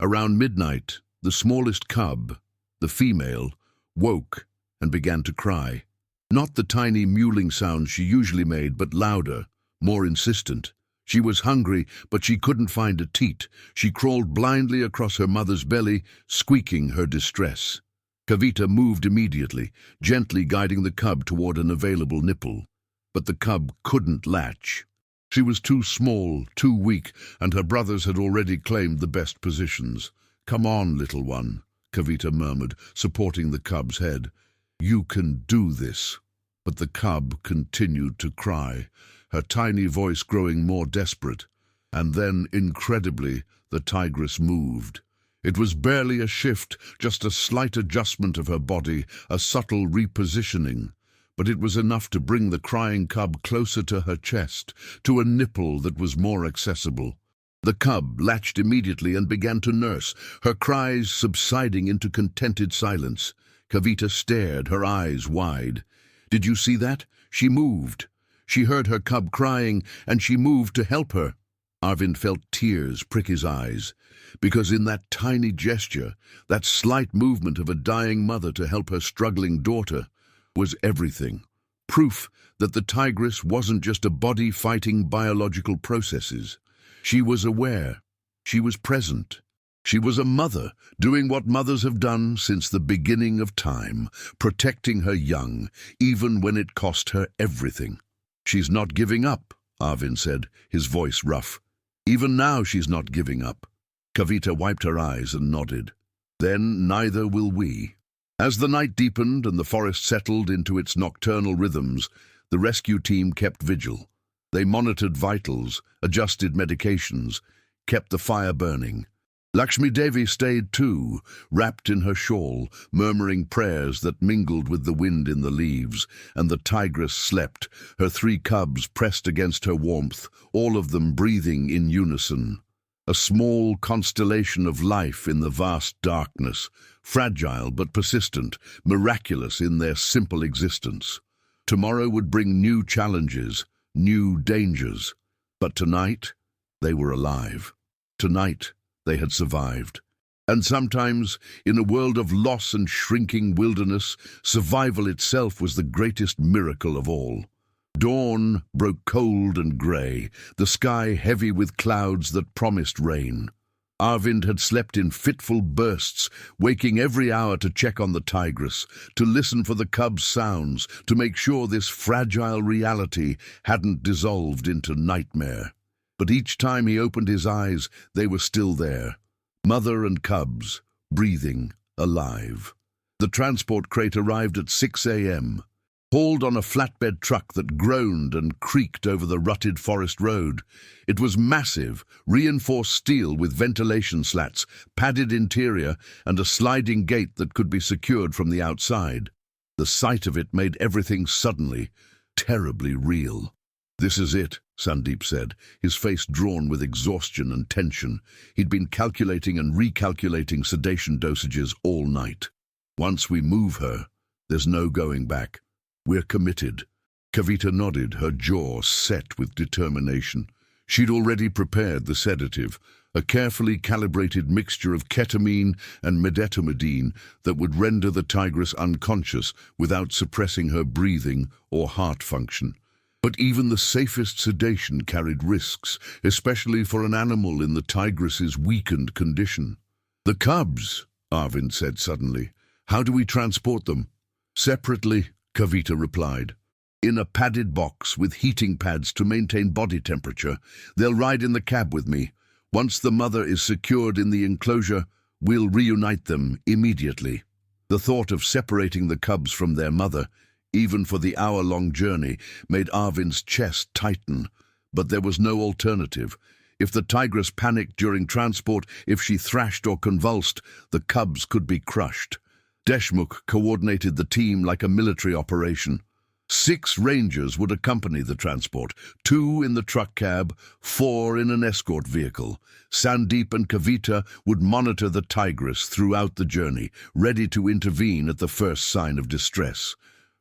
Speaker 1: Around midnight, the smallest cub, the female, woke and began to cry. Not the tiny mewling sound she usually made, but louder, more insistent. She was hungry, but she couldn't find a teat. She crawled blindly across her mother's belly, squeaking her distress. Kavita moved immediately, gently guiding the cub toward an available nipple. But the cub couldn't latch. She was too small, too weak, and her brothers had already claimed the best positions. "Come on, little one," Kavita murmured, supporting the cub's head. "You can do this." But the cub continued to cry, her tiny voice growing more desperate. And then, incredibly, the tigress moved. It was barely a shift, just a slight adjustment of her body, a subtle repositioning. But it was enough to bring the crying cub closer to her chest, to a nipple that was more accessible. The cub latched immediately and began to nurse, her cries subsiding into contented silence. Kavita stared, her eyes wide. "Did you see that? She moved. She heard her cub crying, and she moved to help her." Arvind felt tears prick his eyes, because in that tiny gesture, that slight movement of a dying mother to help her struggling daughter, was everything. Proof that the tigress wasn't just a body fighting biological processes. She was aware. She was present. She was a mother, doing what mothers have done since the beginning of time, protecting her young, even when it cost her everything. "She's not giving up," Arvind said, his voice rough. "Even now she's not giving up." Kavita wiped her eyes and nodded. "Then neither will we." As the night deepened and the forest settled into its nocturnal rhythms, the rescue team kept vigil. They monitored vitals, adjusted medications, kept the fire burning. Lakshmi Devi stayed too, wrapped in her shawl, murmuring prayers that mingled with the wind in the leaves, and the tigress slept, her 3 cubs pressed against her warmth, all of them breathing in unison. A small constellation of life in the vast darkness, fragile but persistent, miraculous in their simple existence. Tomorrow would bring new challenges, new dangers. But tonight, they were alive. Tonight, they had survived. And sometimes, in a world of loss and shrinking wilderness, survival itself was the greatest miracle of all. Dawn broke cold and grey, the sky heavy with clouds that promised rain. Arvind had slept in fitful bursts, waking every hour to check on the tigress, to listen for the cub's sounds, to make sure this fragile reality hadn't dissolved into nightmare. But each time he opened his eyes, they were still there. Mother and cubs, breathing, alive. The transport crate arrived at 6 a.m., hauled on a flatbed truck that groaned and creaked over the rutted forest road. It was massive, reinforced steel with ventilation slats, padded interior, and a sliding gate that could be secured from the outside. The sight of it made everything suddenly, terribly real. "This is it," Sandeep said, his face drawn with exhaustion and tension. He'd been calculating and recalculating sedation dosages all night. "Once we move her, there's no going back. We're committed." Kavita nodded, her jaw set with determination. She'd already prepared the sedative, a carefully calibrated mixture of ketamine and medetomidine that would render the tigress unconscious without suppressing her breathing or heart function. But even the safest sedation carried risks, especially for an animal in the tigress's weakened condition. "The cubs," Arvind said suddenly. "How do we transport them?" "Separately," Kavita replied. "In a padded box with heating pads to maintain body temperature. They'll ride in the cab with me. Once the mother is secured in the enclosure, we'll reunite them immediately." The thought of separating the cubs from their mother, even for the hour-long journey, made Arvind's chest tighten. But there was no alternative. If the tigress panicked during transport, if she thrashed or convulsed, the cubs could be crushed. Deshmukh coordinated the team like a military operation. 6 rangers would accompany the transport, 2 in the truck cab, 4 in an escort vehicle. Sandeep and Kavita would monitor the tigress throughout the journey, ready to intervene at the first sign of distress.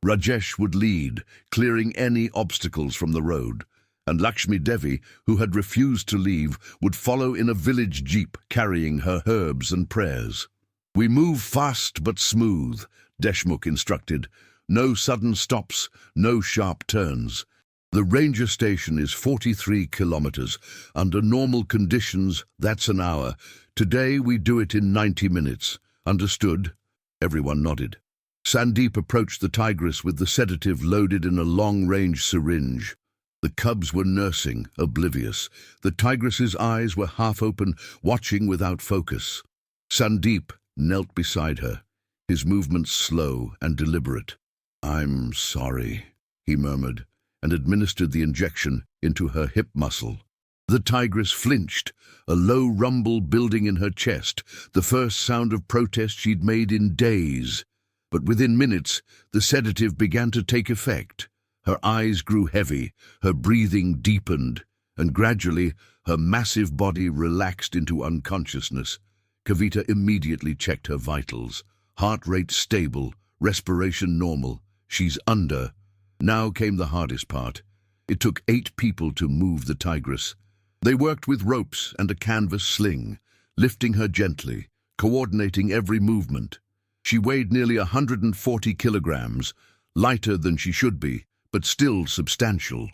Speaker 1: Rajesh would lead, clearing any obstacles from the road. And Lakshmi Devi, who had refused to leave, would follow in a village jeep carrying her herbs and prayers. "We move fast but smooth," Deshmukh instructed. "No sudden stops, no sharp turns. The ranger station is 43 kilometers. Under normal conditions, that's an hour. Today we do it in 90 minutes. Understood?" Everyone nodded. Sandeep approached the tigress with the sedative loaded in a long-range syringe. The cubs were nursing, oblivious. The tigress's eyes were half open, watching without focus. Sandeep knelt beside her, his movements slow and deliberate. "I'm sorry," he murmured, and administered the injection into her hip muscle. The tigress flinched, a low rumble building in her chest, the first sound of protest she'd made in days. But within minutes, the sedative began to take effect. Her eyes grew heavy, her breathing deepened. and gradually her massive body relaxed into unconsciousness. Kavita immediately checked her vitals. Heart rate stable, respiration normal. She's under. Now came the hardest part. It took 8 people to move the Tigress. They worked with ropes and a canvas sling, lifting her gently, coordinating every movement. She weighed nearly 140 kilograms, lighter than she should be, but still substantial.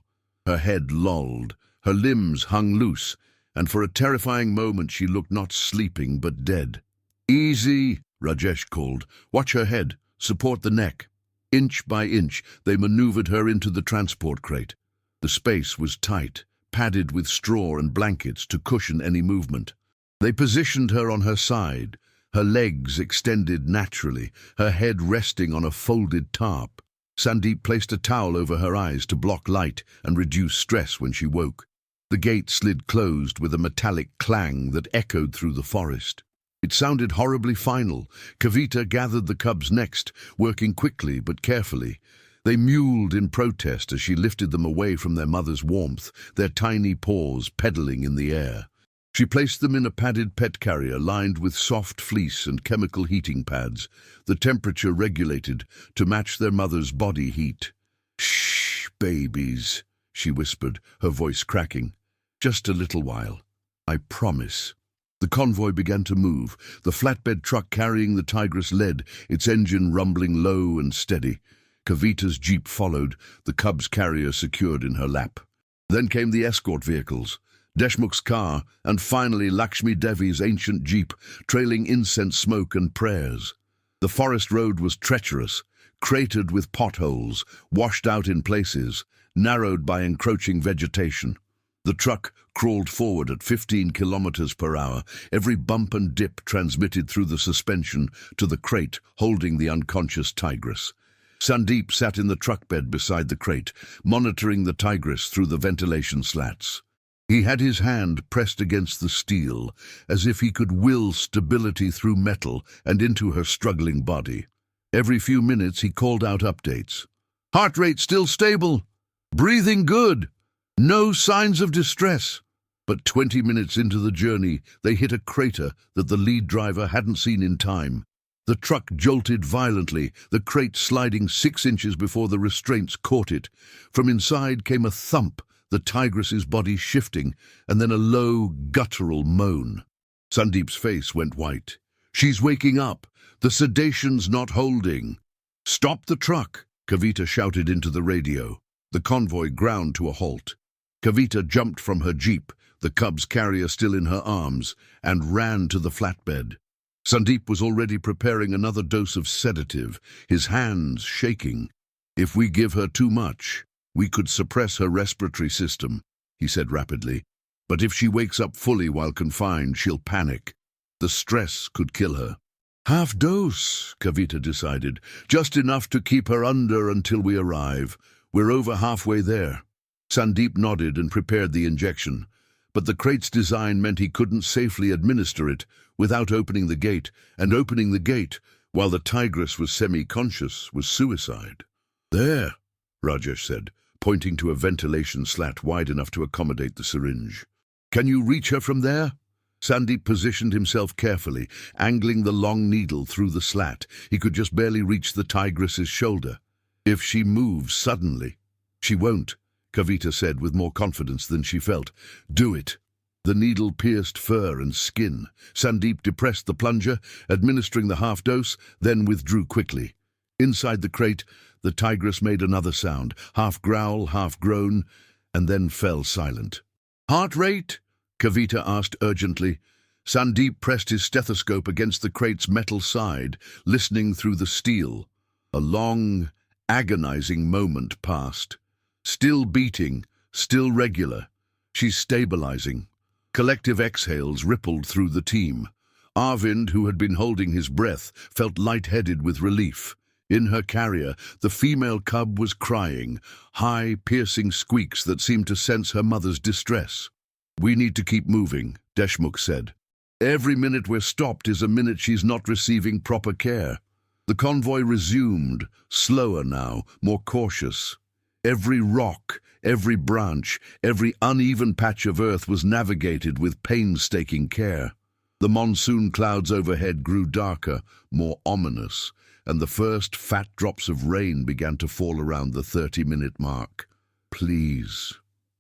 Speaker 1: Her head lolled, her limbs hung loose, and for a terrifying moment she looked not sleeping but dead. "Easy," Rajesh called. "Watch her head, support the neck." Inch by inch, they maneuvered her into the transport crate. The space was tight, padded with straw and blankets to cushion any movement. They positioned her on her side, her legs extended naturally, her head resting on a folded tarp. Sandeep placed a towel over her eyes to block light and reduce stress when she woke. The gate slid closed with a metallic clang that echoed through the forest. It sounded horribly final. Kavita gathered the cubs next, working quickly but carefully. They mewled in protest as she lifted them away from their mother's warmth, their tiny paws pedaling in the air. She placed them in a padded pet carrier lined with soft fleece and chemical heating pads, the temperature regulated to match their mother's body heat. "Shh, babies," she whispered, her voice cracking. "Just a little while. I promise." The convoy began to move. The flatbed truck carrying the Tigress led, its engine rumbling low and steady. Kavita's jeep followed, the cub's carrier secured in her lap. Then came the escort vehicles, Deshmukh's car, and finally Lakshmi Devi's ancient jeep, trailing incense smoke and prayers. The forest road was treacherous, cratered with potholes, washed out in places, narrowed by encroaching vegetation. The truck crawled forward at 15 kilometers per hour, every bump and dip transmitted through the suspension to the crate holding the unconscious Tigress. Sandeep sat in the truck bed beside the crate, monitoring the Tigress through the ventilation slats. He had his hand pressed against the steel, as if he could will stability through metal and into her struggling body. Every few minutes he called out updates. "Heart rate still stable. Breathing good. No signs of distress." But 20 minutes into the journey, they hit a crater that the lead driver hadn't seen in time. The truck jolted violently, the crate sliding 6 inches before the restraints caught it. From inside came a thump, the Tigress's body shifting, and then a low, guttural moan. Sandeep's face went white. "She's waking up. The sedation's not holding." "Stop the truck," Kavita shouted into the radio. The convoy ground to a halt. Kavita jumped from her jeep, the cub's carrier still in her arms, and ran to the flatbed. Sandeep was already preparing another dose of sedative, his hands shaking. "If we give her too much, we could suppress her respiratory system," he said rapidly. "But if she wakes up fully while confined, she'll panic. The stress could kill her." "Half dose," Kavita decided. "Just enough to keep her under until we arrive. We're over halfway there." Sandeep nodded and prepared the injection, but the crate's design meant he couldn't safely administer it without opening the gate, and opening the gate while the Tigress was semi-conscious was suicide. "There," Rajesh said, pointing to a ventilation slat wide enough to accommodate the syringe. "Can you reach her from there?" Sandeep positioned himself carefully, angling the long needle through the slat. He could just barely reach the Tigress's shoulder. "If she moves suddenly." "She won't," Kavita said with more confidence than she felt. "Do it." The needle pierced fur and skin. Sandeep depressed the plunger, administering the half dose, then withdrew quickly. Inside the crate, the Tigress made another sound, half growl, half groan, and then fell silent. "Heart rate?" Kavita asked urgently. Sandeep pressed his stethoscope against the crate's metal side, listening through the steel. A long, agonizing moment passed. Still beating, still regular. "She's stabilizing." Collective exhales rippled through the team. Arvind, who had been holding his breath, felt lightheaded with relief. In her carrier, the female cub was crying, high, piercing squeaks that seemed to sense her mother's distress. "We need to keep moving," Deshmukh said. "Every minute we're stopped is a minute she's not receiving proper care." The convoy resumed, slower now, more cautious. Every rock, Every branch, every uneven patch of earth was navigated with painstaking care. The monsoon clouds overhead grew darker, more ominous, and the first fat drops of rain began to fall around the 30-minute mark. "Please,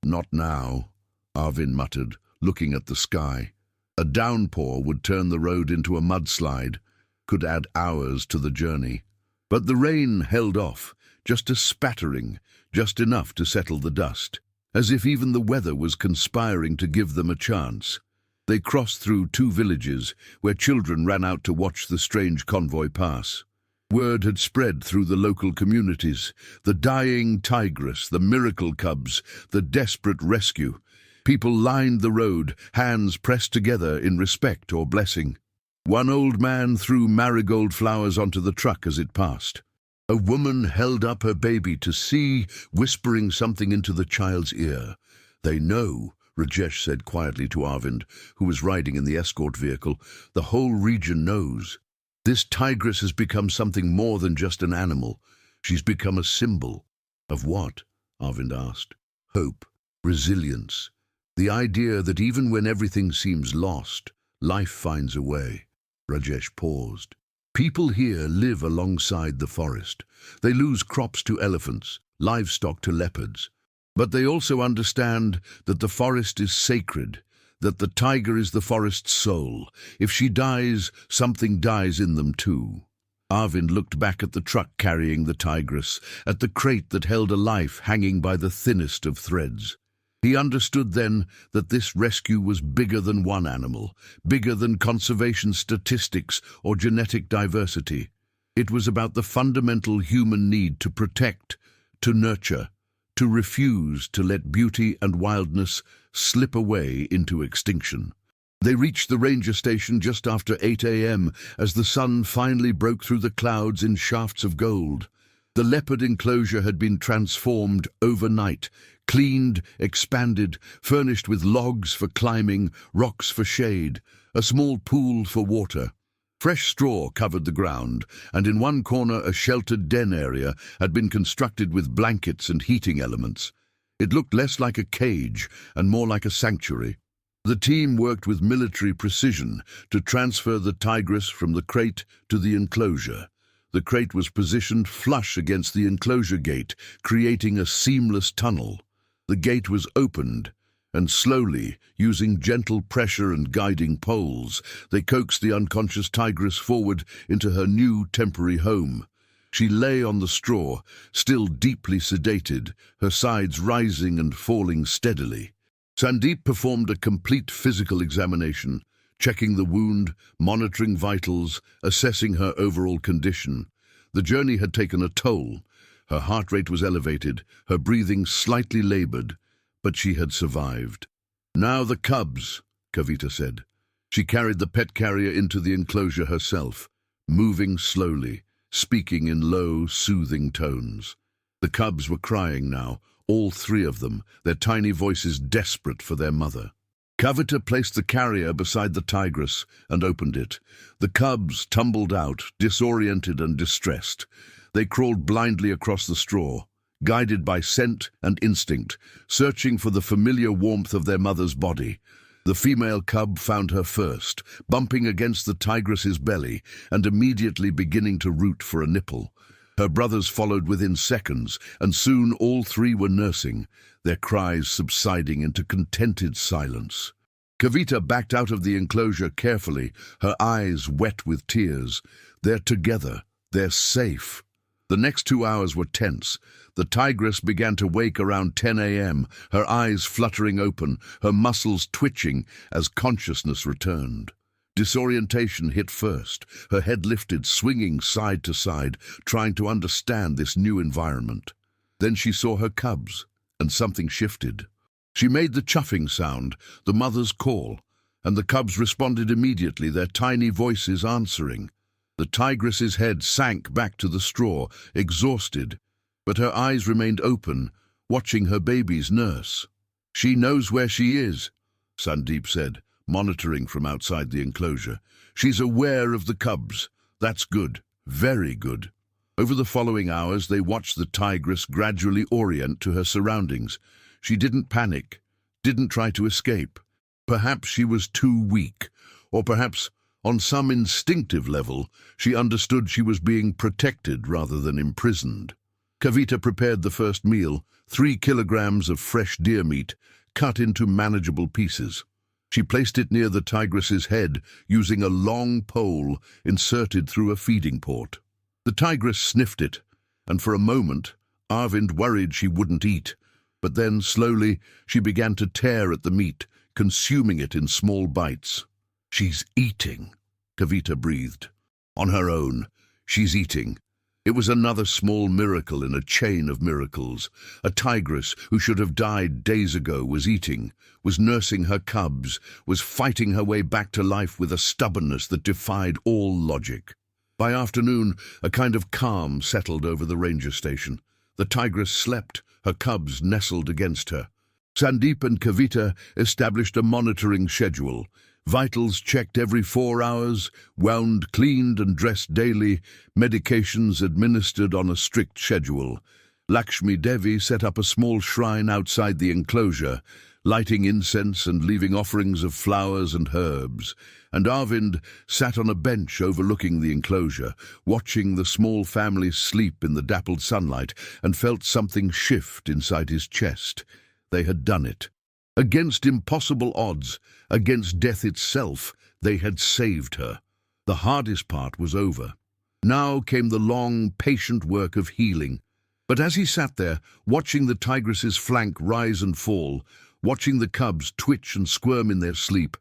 Speaker 1: not now," Arvin muttered, looking at the sky. A downpour would turn the road into a mudslide, could add hours to the journey. But the rain held off, just a spattering, just enough to settle the dust, as if even the weather was conspiring to give them a chance. They crossed through 2 villages, where children ran out to watch the strange convoy pass. Word had spread through the local communities. The dying tigress, the miracle cubs, the desperate rescue. People lined the road, hands pressed together in respect or blessing. One old man threw marigold flowers onto the truck as it passed. A woman held up her baby to see, whispering something into the child's ear. "They know," Rajesh said quietly to Arvind, who was riding in the escort vehicle. "The whole region knows. This tigress has become something more than just an animal. She's become a symbol." "Of what?" Arvind asked. "Hope, resilience. The idea that even when everything seems lost, life finds a way." Rajesh paused. "People here live alongside the forest. They lose crops to elephants, livestock to leopards. But they also understand that the forest is sacred, that the tiger is the forest's soul. If she dies, something dies in them too." Arvind looked back at the truck carrying the tigress, at the crate that held a life hanging by the thinnest of threads. He understood then that this rescue was bigger than one animal, bigger than conservation statistics or genetic diversity. It was about the fundamental human need to protect, to nurture, to refuse to let beauty and wildness slip away into extinction. They reached the ranger station just after 8 a.m. as the sun finally broke through the clouds in shafts of gold. The leopard enclosure had been transformed overnight, cleaned, expanded, furnished with logs for climbing, rocks for shade, a small pool for water. Fresh straw covered the ground, and in one corner a sheltered den area had been constructed with blankets and heating elements. It looked less like a cage and more like a sanctuary. The team worked with military precision to transfer the tigress from the crate to the enclosure. The crate was positioned flush against the enclosure gate, creating a seamless tunnel. The gate was opened, and slowly, using gentle pressure and guiding poles, they coaxed the unconscious tigress forward into her new temporary home. She lay on the straw, still deeply sedated, her sides rising and falling steadily. Sandeep performed a complete physical examination, checking the wound, monitoring vitals, assessing her overall condition. The journey had taken a toll. Her heart rate was elevated, her breathing slightly labored, but she had survived. "Now the cubs," Kavita said. She carried the pet carrier into the enclosure herself, moving slowly, speaking in low, soothing tones. The cubs were crying now, all 3 of them, their tiny voices desperate for their mother. Kavita placed the carrier beside the tigress and opened it. The cubs tumbled out, disoriented and distressed. They crawled blindly across the straw, guided by scent and instinct, searching for the familiar warmth of their mother's body. The female cub found her first, bumping against the tigress's belly and immediately beginning to root for a nipple. Her brothers followed within seconds, and soon all 3 were nursing, their cries subsiding into contented silence. Kavita backed out of the enclosure carefully, her eyes wet with tears. They're together. They're safe. The next 2 hours were tense. The tigress began to wake around 10 a.m., her eyes fluttering open, her muscles twitching as consciousness returned. Disorientation hit first, her head lifted, swinging side to side, trying to understand this new environment. Then she saw her cubs, and something shifted. She made the chuffing sound, the mother's call, and the cubs responded immediately, their tiny voices answering. The tigress's head sank back to the straw, exhausted, but her eyes remained open, watching her baby's nurse. "She knows where she is," Sandeep said, monitoring from outside the enclosure. "She's aware of the cubs. That's good, very good." Over the following hours, they watched the tigress gradually orient to her surroundings. She didn't panic, didn't try to escape. Perhaps she was too weak, or perhaps, on some instinctive level, she understood she was being protected rather than imprisoned. Kavita prepared the first meal, 3 kilograms of fresh deer meat, cut into manageable pieces. She placed it near the tigress's head, using a long pole inserted through a feeding port. The tigress sniffed it, and for a moment, Arvind worried she wouldn't eat. But then, slowly, she began to tear at the meat, consuming it in small bites. "She's eating," Kavita breathed. On her own, she's eating. It was another small miracle in a chain of miracles. A tigress who should have died days ago was eating, was nursing her cubs, was fighting her way back to life with a stubbornness that defied all logic. By afternoon, a kind of calm settled over the ranger station. The tigress slept, her cubs nestled against her. Sandeep and Kavita established a monitoring schedule. Vitals checked every 4 hours, wound, cleaned and dressed daily, medications administered on a strict schedule. Lakshmi Devi set up a small shrine outside the enclosure, lighting incense and leaving offerings of flowers and herbs. And Arvind sat on a bench overlooking the enclosure, watching the small family sleep in the dappled sunlight, and felt something shift inside his chest. They had done it. Against impossible odds, against death itself, they had saved her. The hardest part was over. Now came the long, patient work of healing. But as he sat there, watching the tigress's flank rise and fall, watching the cubs twitch and squirm in their sleep,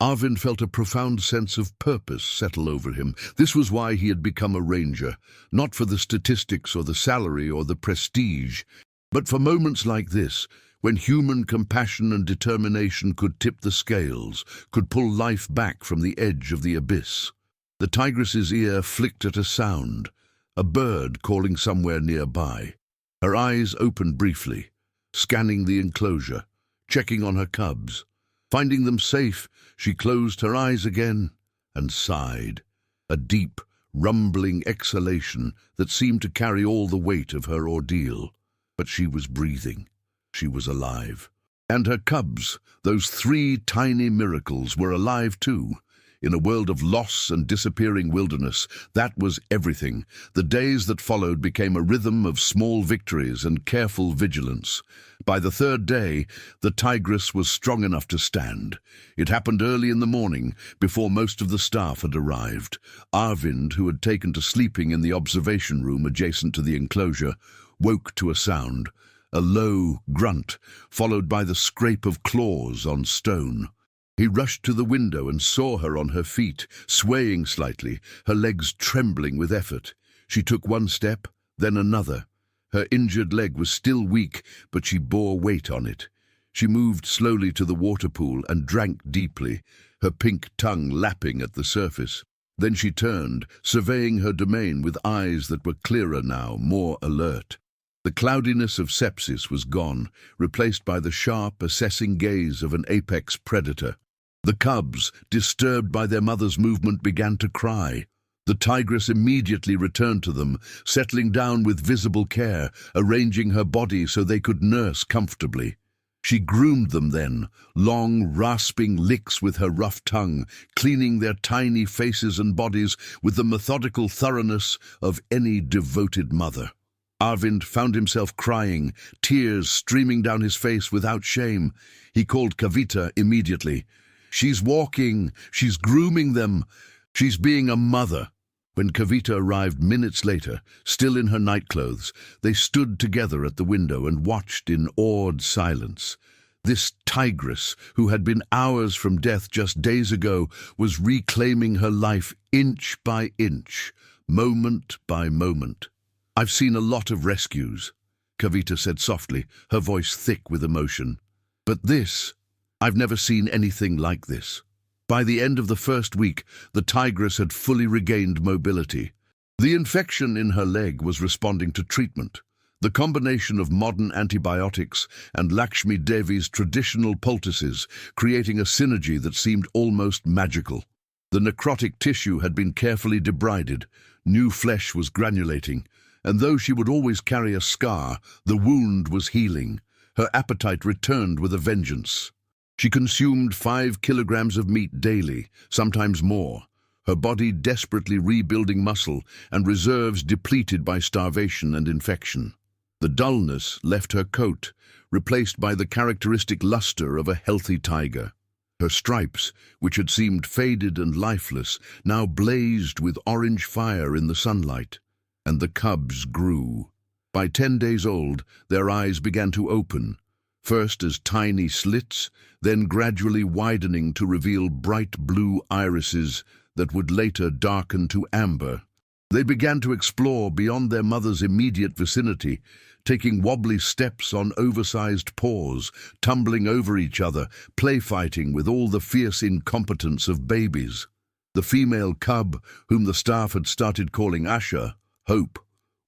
Speaker 1: Arvind felt a profound sense of purpose settle over him. This was why he had become a ranger, not for the statistics or the salary or the prestige, but for moments like this, when human compassion and determination could tip the scales, could pull life back from the edge of the abyss. The tigress's ear flicked at a sound, a bird calling somewhere nearby. Her eyes opened briefly, scanning the enclosure, checking on her cubs. Finding them safe, she closed her eyes again and sighed, a deep, rumbling exhalation that seemed to carry all the weight of her ordeal. But she was breathing. She was alive. And her cubs, those 3 tiny miracles, were alive too. In a world of loss and disappearing wilderness, that was everything. The days that followed became a rhythm of small victories and careful vigilance. By the 3rd day, the tigress was strong enough to stand. It happened early in the morning, before most of the staff had arrived. Arvind, who had taken to sleeping in the observation room adjacent to the enclosure, woke to a sound, a low grunt, followed by the scrape of claws on stone. He rushed to the window and saw her on her feet, swaying slightly, her legs trembling with effort. She took one step, then another. Her injured leg was still weak, but she bore weight on it. She moved slowly to the water pool and drank deeply, her pink tongue lapping at the surface. Then she turned, surveying her domain with eyes that were clearer now, more alert. The cloudiness of sepsis was gone, replaced by the sharp, assessing gaze of an apex predator. The cubs, disturbed by their mother's movement, began to cry. The tigress immediately returned to them, settling down with visible care, arranging her body so they could nurse comfortably. She groomed them then, long, rasping licks with her rough tongue, cleaning their tiny faces and bodies with the methodical thoroughness of any devoted mother. Arvind found himself crying, tears streaming down his face without shame. He called Kavita immediately. "She's walking, she's grooming them, she's being a mother." When Kavita arrived minutes later, still in her nightclothes, they stood together at the window and watched in awed silence. This tigress, who had been hours from death just days ago, was reclaiming her life inch by inch, moment by moment. "I've seen a lot of rescues," Kavita said softly, her voice thick with emotion. "But this, I've never seen anything like this." By the end of the first week, the tigress had fully regained mobility. The infection in her leg was responding to treatment. The combination of modern antibiotics and Lakshmi Devi's traditional poultices, creating a synergy that seemed almost magical. The necrotic tissue had been carefully debrided. New flesh was granulating. And though she would always carry a scar, the wound was healing. Her appetite returned with a vengeance. She consumed 5 kilograms of meat daily, sometimes more, her body desperately rebuilding muscle and reserves depleted by starvation and infection. The dullness left her coat, replaced by the characteristic luster of a healthy tiger. Her stripes, which had seemed faded and lifeless, now blazed with orange fire in the sunlight. And the cubs grew. By 10 days old, their eyes began to open, first as tiny slits, then gradually widening to reveal bright blue irises that would later darken to amber. They began to explore beyond their mother's immediate vicinity, taking wobbly steps on oversized paws, tumbling over each other, play-fighting with all the fierce incompetence of babies. The female cub, whom the staff had started calling Asha, Hope,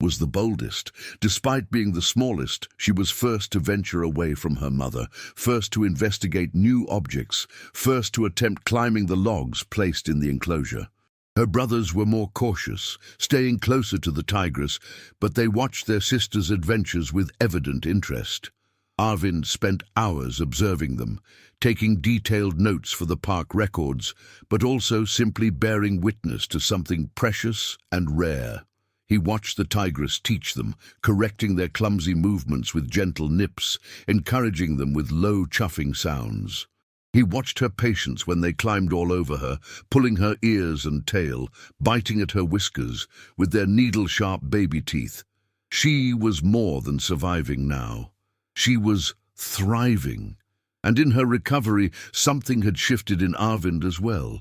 Speaker 1: was the boldest. Despite being the smallest, she was first to venture away from her mother, first to investigate new objects, first to attempt climbing the logs placed in the enclosure. Her brothers were more cautious, staying closer to the tigress, but they watched their sister's adventures with evident interest. Arvind spent hours observing them, taking detailed notes for the park records, but also simply bearing witness to something precious and rare. He watched the tigress teach them, correcting their clumsy movements with gentle nips, encouraging them with low chuffing sounds. He watched her patience when they climbed all over her, pulling her ears and tail, biting at her whiskers with their needle-sharp baby teeth. She was more than surviving now. She was thriving. And in her recovery, something had shifted in Arvind as well.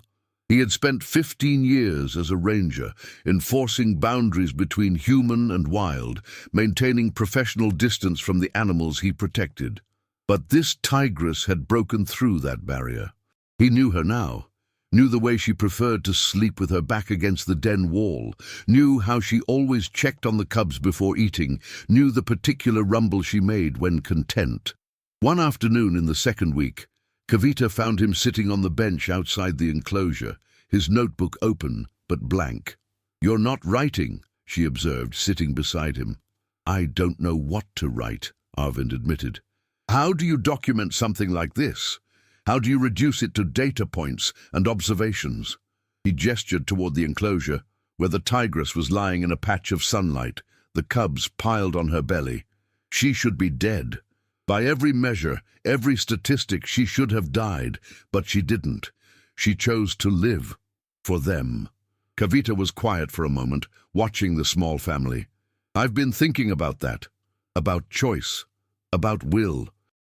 Speaker 1: He had spent 15 years as a ranger, enforcing boundaries between human and wild, maintaining professional distance from the animals he protected. But this tigress had broken through that barrier. He knew her now, knew the way she preferred to sleep with her back against the den wall, knew how she always checked on the cubs before eating, knew the particular rumble she made when content. One afternoon in the second week, Kavita found him sitting on the bench outside the enclosure, his notebook open but blank. "You're not writing," she observed, sitting beside him. "I don't know what to write," Arvind admitted. "How do you document something like this? How do you reduce it to data points and observations?" He gestured toward the enclosure, where the tigress was lying in a patch of sunlight, the cubs piled on her belly. She should be dead. By every measure, every statistic, she should have died, but she didn't. She chose to live. For them. Kavita was quiet for a moment, watching the small family. "I've been thinking about that. About choice. About will.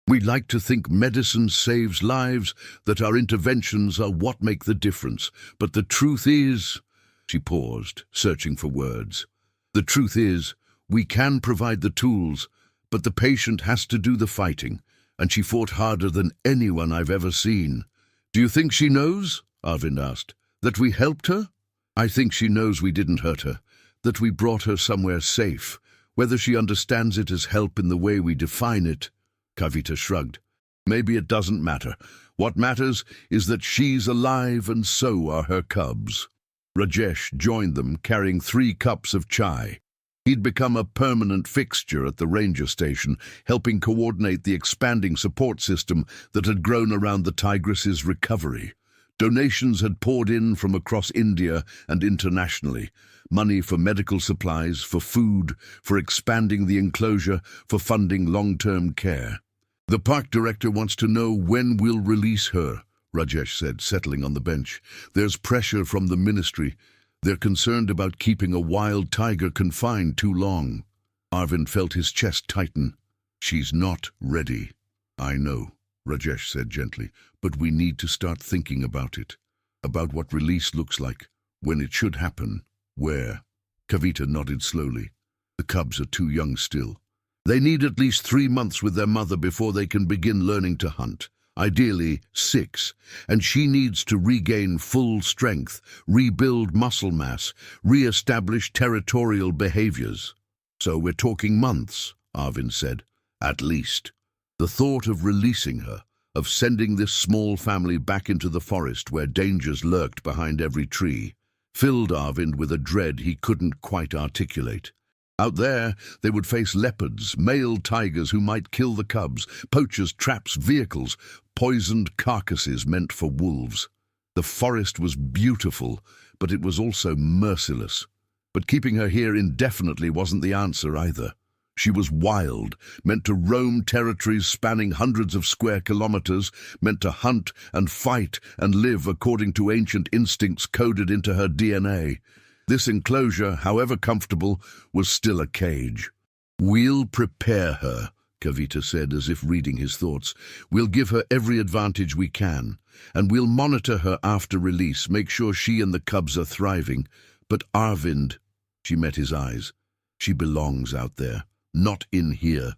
Speaker 1: We like to think medicine saves lives, that our interventions are what make the difference. But the truth is—" She paused, searching for words. "The truth is, we can provide the tools, but the patient has to do the fighting, and she fought harder than anyone I've ever seen." "Do you think she knows?" Arvind asked. "That we helped her?" "I think she knows we didn't hurt her, that we brought her somewhere safe. Whether she understands it as help in the way we define it—" Kavita shrugged. "Maybe it doesn't matter. What matters is that she's alive and so are her cubs." Rajesh joined them, carrying 3 cups of chai. He'd become a permanent fixture at the ranger station, helping coordinate the expanding support system that had grown around the tigress's recovery. Donations had poured in from across India and internationally. Money for medical supplies, for food, for expanding the enclosure, for funding long-term care. "The park director wants to know when we'll release her," Rajesh said, settling on the bench. "There's pressure from the ministry. They're concerned about keeping a wild tiger confined too long." Arvind felt his chest tighten. "She's not ready." "I know," Rajesh said gently, "but we need to start thinking about it. About what release looks like, when it should happen, where." Kavita nodded slowly. "The cubs are too young still. They need at least 3 months with their mother before they can begin learning to hunt. Ideally 6, and she needs to regain full strength, rebuild muscle mass, re-establish territorial behaviors." "So we're talking months," Arvind said. "At least." The thought of releasing her, of sending this small family back into the forest where dangers lurked behind every tree, filled Arvind with a dread he couldn't quite articulate. Out there, they would face leopards, male tigers who might kill the cubs, poachers, traps, vehicles, poisoned carcasses meant for wolves. The forest was beautiful, but it was also merciless. But keeping her here indefinitely wasn't the answer either. She was wild, meant to roam territories spanning hundreds of square kilometers, meant to hunt and fight and live according to ancient instincts coded into her DNA. This enclosure, however comfortable, was still a cage. "We'll prepare her," Kavita said, as if reading his thoughts. "We'll give her every advantage we can, and we'll monitor her after release, make sure she and the cubs are thriving. But Arvind," she met his eyes, "she belongs out there. Not in here."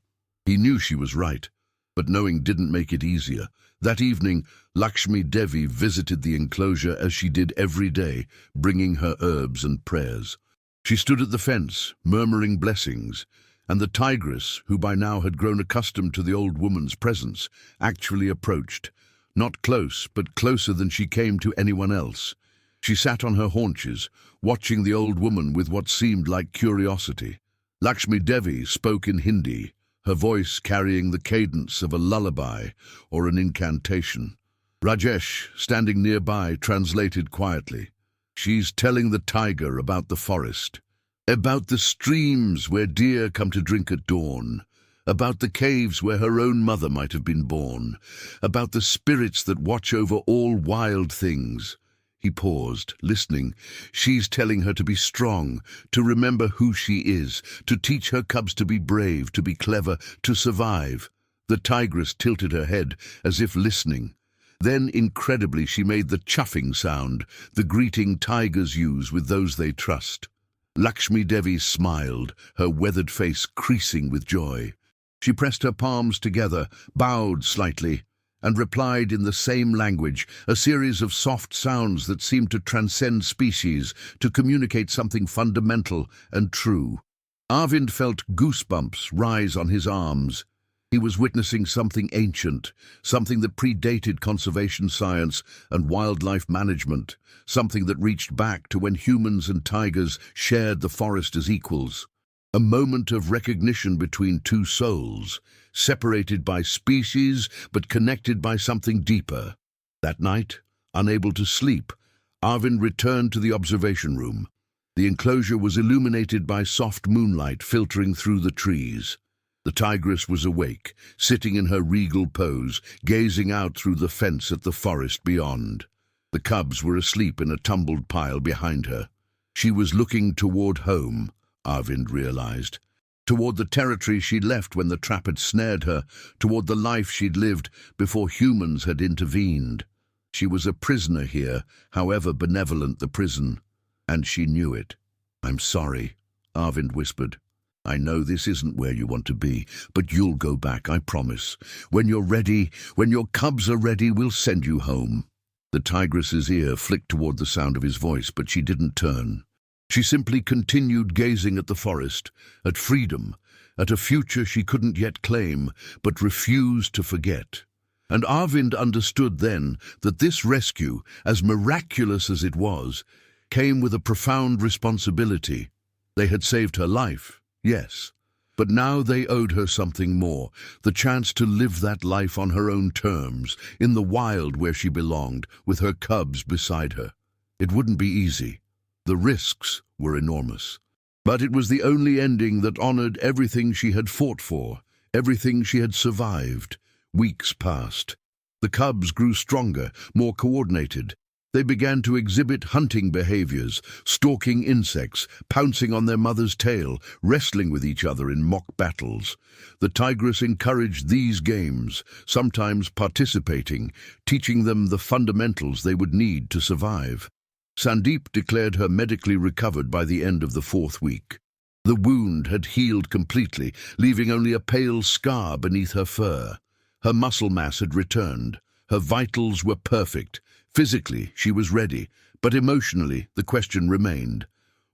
Speaker 1: He knew she was right, but knowing didn't make it easier. That evening, Lakshmi Devi visited the enclosure as she did every day, bringing her herbs and prayers. She stood at the fence, murmuring blessings, and the tigress, who by now had grown accustomed to the old woman's presence, actually approached. Not close, but closer than she came to anyone else. She sat on her haunches, watching the old woman with what seemed like curiosity. Lakshmi Devi spoke in Hindi, her voice carrying the cadence of a lullaby or an incantation. Rajesh, standing nearby, translated quietly. "She's telling the tiger about the forest, about the streams where deer come to drink at dawn, about the caves where her own mother might have been born, about the spirits that watch over all wild things." He paused, listening. "She's telling her to be strong, to remember who she is, to teach her cubs to be brave, to be clever, to survive." The tigress tilted her head, as if listening. Then, incredibly, she made the chuffing sound, the greeting tigers use with those they trust. Lakshmi Devi smiled, her weathered face creasing with joy. She pressed her palms together, bowed slightly, and replied in the same language, a series of soft sounds that seemed to transcend species, to communicate something fundamental and true. Arvind felt goosebumps rise on his arms. He was witnessing something ancient, something that predated conservation science and wildlife management, something that reached back to when humans and tigers shared the forest as equals. A moment of recognition between two souls, separated by species but connected by something deeper. That night, unable to sleep, Arvind returned to the observation room. The enclosure was illuminated by soft moonlight filtering through the trees. The tigress was awake, sitting in her regal pose, gazing out through the fence at the forest beyond. The cubs were asleep in a tumbled pile behind her. She was looking toward home, Arvind realized. Toward the territory she'd left when the trap had snared her, toward the life she'd lived before humans had intervened. She was a prisoner here, however benevolent the prison, and she knew it. "I'm sorry," Arvind whispered. "I know this isn't where you want to be, but you'll go back, I promise. When you're ready, when your cubs are ready, we'll send you home." The tigress's ear flicked toward the sound of his voice, but she didn't turn. She simply continued gazing at the forest, at freedom, at a future she couldn't yet claim, but refused to forget. And Arvind understood then that this rescue, as miraculous as it was, came with a profound responsibility. They had saved her life, yes, but now they owed her something more, the chance to live that life on her own terms, in the wild where she belonged, with her cubs beside her. It wouldn't be easy. The risks were enormous. But it was the only ending that honored everything she had fought for, everything she had survived. Weeks passed. The cubs grew stronger, more coordinated. They began to exhibit hunting behaviors, stalking insects, pouncing on their mother's tail, wrestling with each other in mock battles. The tigress encouraged these games, sometimes participating, teaching them the fundamentals they would need to survive. Sandeep declared her medically recovered by the end of the 4th week. The wound had healed completely, leaving only a pale scar beneath her fur. Her muscle mass had returned. Her vitals were perfect. Physically, she was ready, but emotionally, the question remained.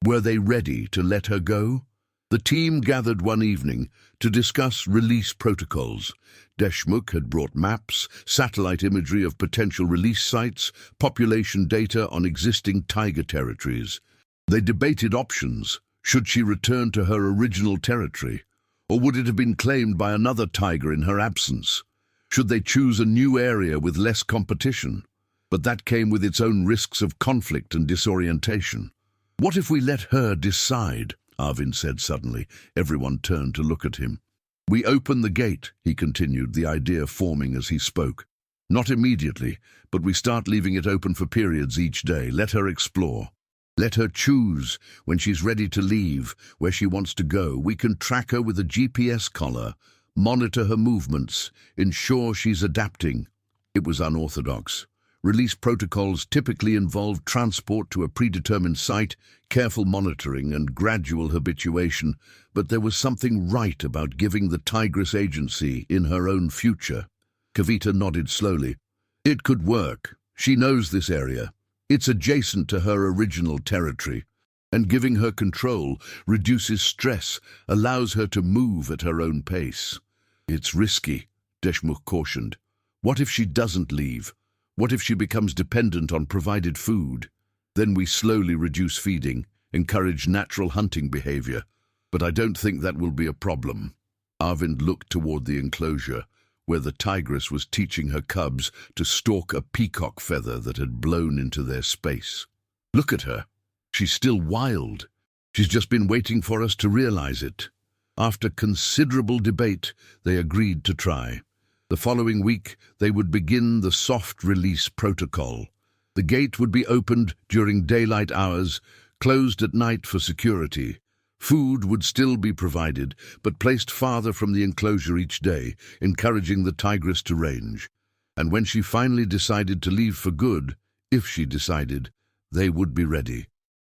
Speaker 1: Were they ready to let her go? The team gathered one evening to discuss release protocols. Deshmukh had brought maps, satellite imagery of potential release sites, population data on existing tiger territories. They debated options, Should she return to her original territory, or would it have been claimed by another tiger in her absence? Should they choose a new area with less competition? But that came with its own risks of conflict and disorientation. What if we let her decide? Arvind said suddenly. Everyone turned to look at him. We open the gate, he continued, the idea forming as he spoke. Not immediately, but we start leaving it open for periods each day. Let her explore. Let her choose when she's ready to leave, where she wants to go. We can track her with a GPS collar, monitor her movements, ensure she's adapting. It was unorthodox. Release protocols typically involved transport to a predetermined site, careful monitoring, and gradual habituation, but there was something right about giving the Tigress agency in her own future. Kavita nodded slowly. It could work. She knows this area. It's adjacent to her original territory, and giving her control reduces stress, allows her to move at her own pace. It's risky, Deshmukh cautioned. What if she doesn't leave? What if she becomes dependent on provided food? Then we slowly reduce feeding, encourage natural hunting behavior. But I don't think that will be a problem. Arvind looked toward the enclosure, where the tigress was teaching her cubs to stalk a peacock feather that had blown into their space. Look at her. She's still wild. She's just been waiting for us to realize it. After considerable debate, they agreed to try. The following week, they would begin the soft release protocol. The gate would be opened during daylight hours, closed at night for security. Food would still be provided, but placed farther from the enclosure each day, encouraging the tigress to range. And when she finally decided to leave for good, if she decided, they would be ready.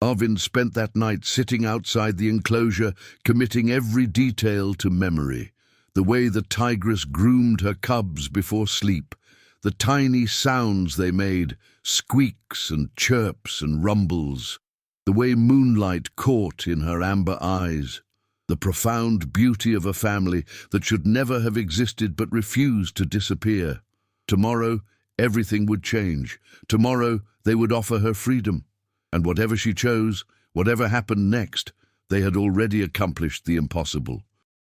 Speaker 1: Arvind spent that night sitting outside the enclosure, committing every detail to memory. The way the tigress groomed her cubs before sleep, the tiny sounds they made, squeaks and chirps and rumbles, the way moonlight caught in her amber eyes, the profound beauty of a family that should never have existed but refused to disappear. Tomorrow, everything would change. Tomorrow, they would offer her freedom. And whatever she chose, whatever happened next, they had already accomplished the impossible.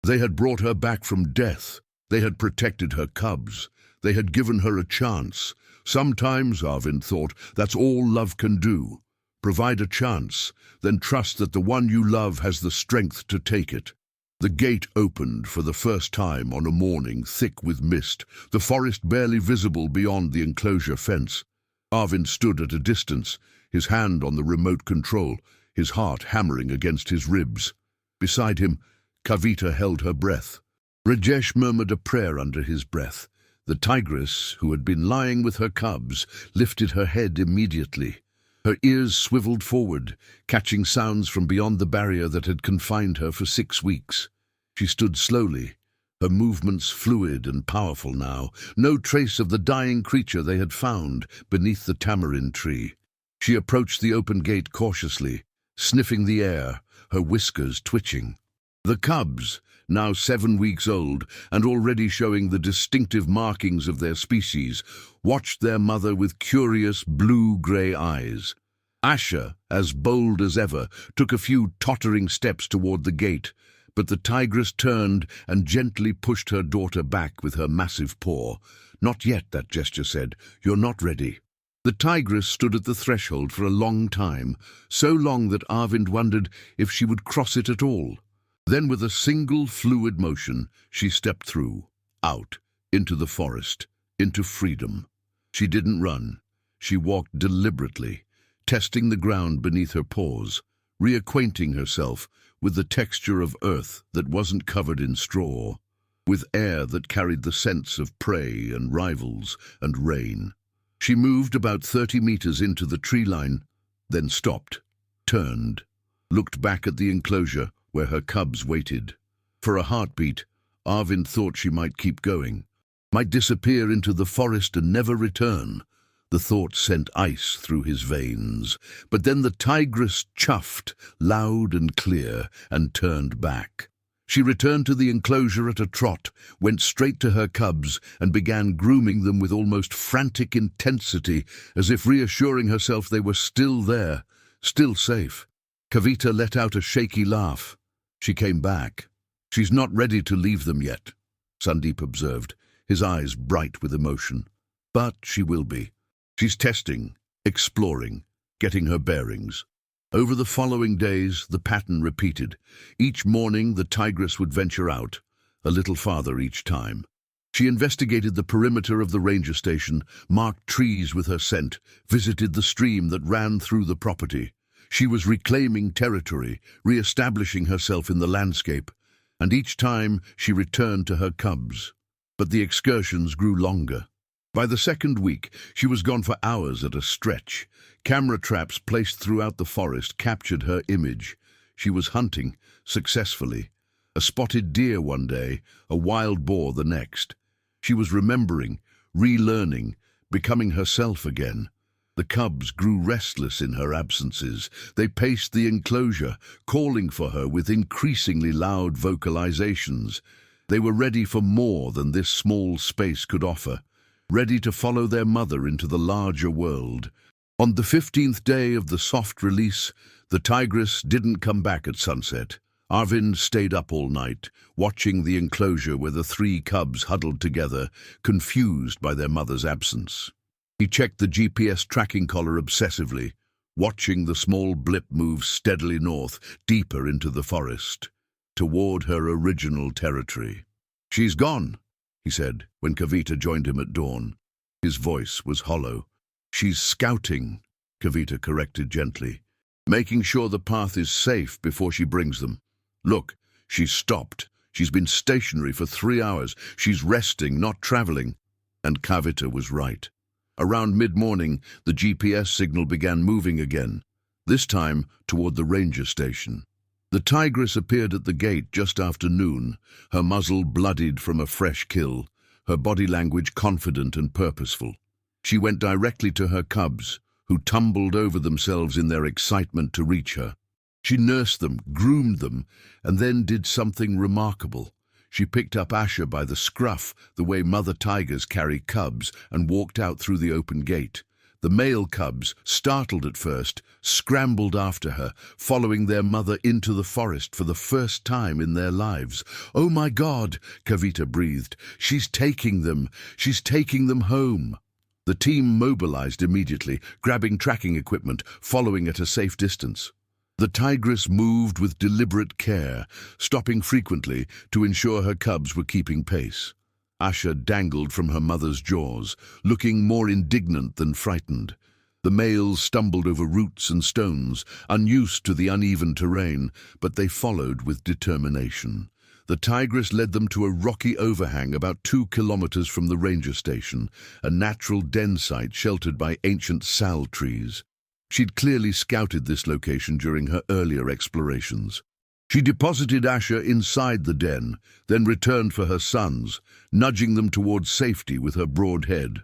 Speaker 1: They had brought her back from death. They had protected her cubs. They had given her a chance. Sometimes, Arvind thought, that's all love can do. Provide a chance, then trust that the one you love has the strength to take it. The gate opened for the first time on a morning thick with mist, the forest barely visible beyond the enclosure fence. Arvind stood at a distance, his hand on the remote control, his heart hammering against his ribs. Beside him, Kavita held her breath. Rajesh murmured a prayer under his breath. The tigress, who had been lying with her cubs, lifted her head immediately. Her ears swiveled forward, catching sounds from beyond the barrier that had confined her for 6 weeks. She stood slowly, her movements fluid and powerful now, no trace of the dying creature they had found beneath the tamarind tree. She approached the open gate cautiously, sniffing the air, her whiskers twitching. The cubs, now 7 weeks old and already showing the distinctive markings of their species, watched their mother with curious blue-grey eyes. Asha, as bold as ever, took a few tottering steps toward the gate, but the tigress turned and gently pushed her daughter back with her massive paw. "Not yet," that gesture said. "You're not ready." The tigress stood at the threshold for a long time, so long that Arvind wondered if she would cross it at all. Then with a single fluid motion, she stepped through, out, into the forest, into freedom. She didn't run. She walked deliberately, testing the ground beneath her paws, reacquainting herself with the texture of earth that wasn't covered in straw, with air that carried the scents of prey and rivals and rain. She moved about 30 meters into the tree line, then stopped, turned, looked back at the enclosure where her cubs waited. For a heartbeat, Arvind thought she might keep going, might disappear into the forest and never return. The thought sent ice through his veins. But then the tigress chuffed, loud and clear, and turned back. She returned to the enclosure at a trot, went straight to her cubs, and began grooming them with almost frantic intensity, as if reassuring herself they were still there, still safe. Kavita let out a shaky laugh. She came back. She's not ready to leave them yet, Sandeep observed, his eyes bright with emotion. But she will be. She's testing, exploring, getting her bearings. Over the following days, the pattern repeated. Each morning, the tigress would venture out, a little farther each time. She investigated the perimeter of the ranger station, marked trees with her scent, visited the stream that ran through the property. She was reclaiming territory, re-establishing herself in the landscape, and each time she returned to her cubs. But the excursions grew longer. By the second week, she was gone for hours at a stretch. Camera traps placed throughout the forest captured her image. She was hunting, successfully. A spotted deer one day, a wild boar the next. She was remembering, relearning, becoming herself again. The cubs grew restless in her absences. They paced the enclosure, calling for her with increasingly loud vocalizations. They were ready for more than this small space could offer, ready to follow their mother into the larger world. On the 15th day of the soft release, the tigress didn't come back at sunset. Arvind stayed up all night, watching the enclosure where the 3 cubs huddled together, confused by their mother's absence. He checked the GPS tracking collar obsessively, watching the small blip move steadily north, deeper into the forest, toward her original territory. "She's gone," he said, when Kavita joined him at dawn. His voice was hollow. "She's scouting," Kavita corrected gently, "making sure the path is safe before she brings them. Look, she's stopped. She's been stationary for 3 hours. She's resting, not traveling." And Kavita was right. Around mid-morning, the GPS signal began moving again, this time toward the ranger station. The tigress appeared at the gate just after noon, her muzzle bloodied from a fresh kill, her body language confident and purposeful. She went directly to her cubs, who tumbled over themselves in their excitement to reach her. She nursed them, groomed them, and then did something remarkable. She picked up Asha by the scruff, the way mother tigers carry cubs, and walked out through the open gate. The male cubs, startled at first, scrambled after her, following their mother into the forest for the first time in their lives. "Oh my God," Kavita breathed. "She's taking them. She's taking them home." The team mobilized immediately, grabbing tracking equipment, following at a safe distance. The tigress moved with deliberate care, stopping frequently to ensure her cubs were keeping pace. Asha dangled from her mother's jaws, looking more indignant than frightened. The males stumbled over roots and stones, unused to the uneven terrain, but they followed with determination. The tigress led them to a rocky overhang about 2 kilometers from the ranger station, a natural den site sheltered by ancient sal trees. She'd clearly scouted this location during her earlier explorations. She deposited Asha inside the den, then returned for her sons, nudging them towards safety with her broad head.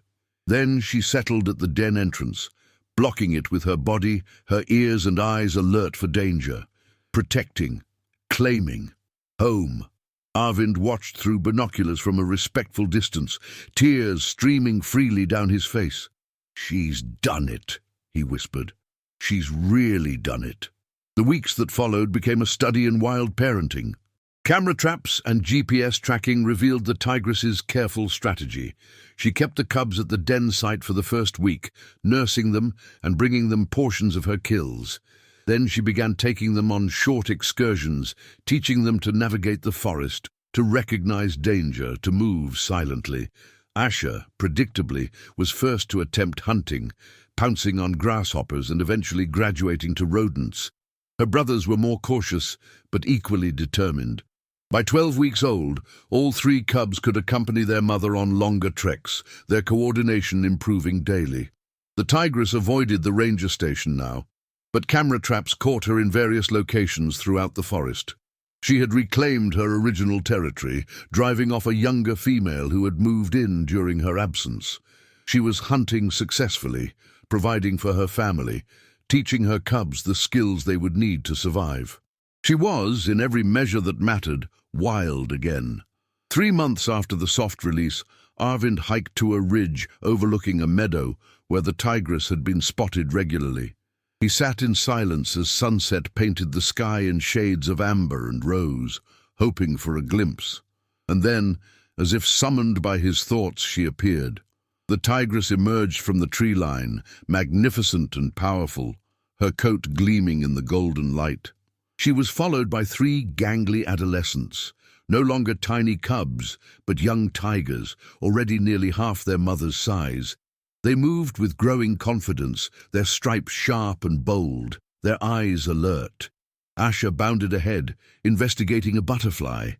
Speaker 1: Then she settled at the den entrance, blocking it with her body, her ears and eyes alert for danger. Protecting, claiming, home. Arvind watched through binoculars from a respectful distance, tears streaming freely down his face. "She's done it," he whispered. "She's really done it." The weeks that followed became a study in wild parenting. Camera traps and GPS tracking revealed the tigress's careful strategy. She kept the cubs at the den site for the first week, nursing them and bringing them portions of her kills. Then she began taking them on short excursions, teaching them to navigate the forest, to recognize danger, to move silently. Asha, predictably, was first to attempt hunting, pouncing on grasshoppers and eventually graduating to rodents. Her brothers were more cautious, but equally determined. By 12 weeks old, all 3 cubs could accompany their mother on longer treks, their coordination improving daily. The tigress avoided the ranger station now, but camera traps caught her in various locations throughout the forest. She had reclaimed her original territory, driving off a younger female who had moved in during her absence. She was hunting successfully, providing for her family, teaching her cubs the skills they would need to survive. She was, in every measure that mattered, wild again. 3 months after the soft release, Arvind hiked to a ridge overlooking a meadow where the tigress had been spotted regularly. He sat in silence as sunset painted the sky in shades of amber and rose, hoping for a glimpse. And then, as if summoned by his thoughts, she appeared. The tigress emerged from the tree line, magnificent and powerful, her coat gleaming in the golden light. She was followed by 3 gangly adolescents, no longer tiny cubs, but young tigers, already nearly half their mother's size. They moved with growing confidence, their stripes sharp and bold, their eyes alert. Asha bounded ahead, investigating a butterfly.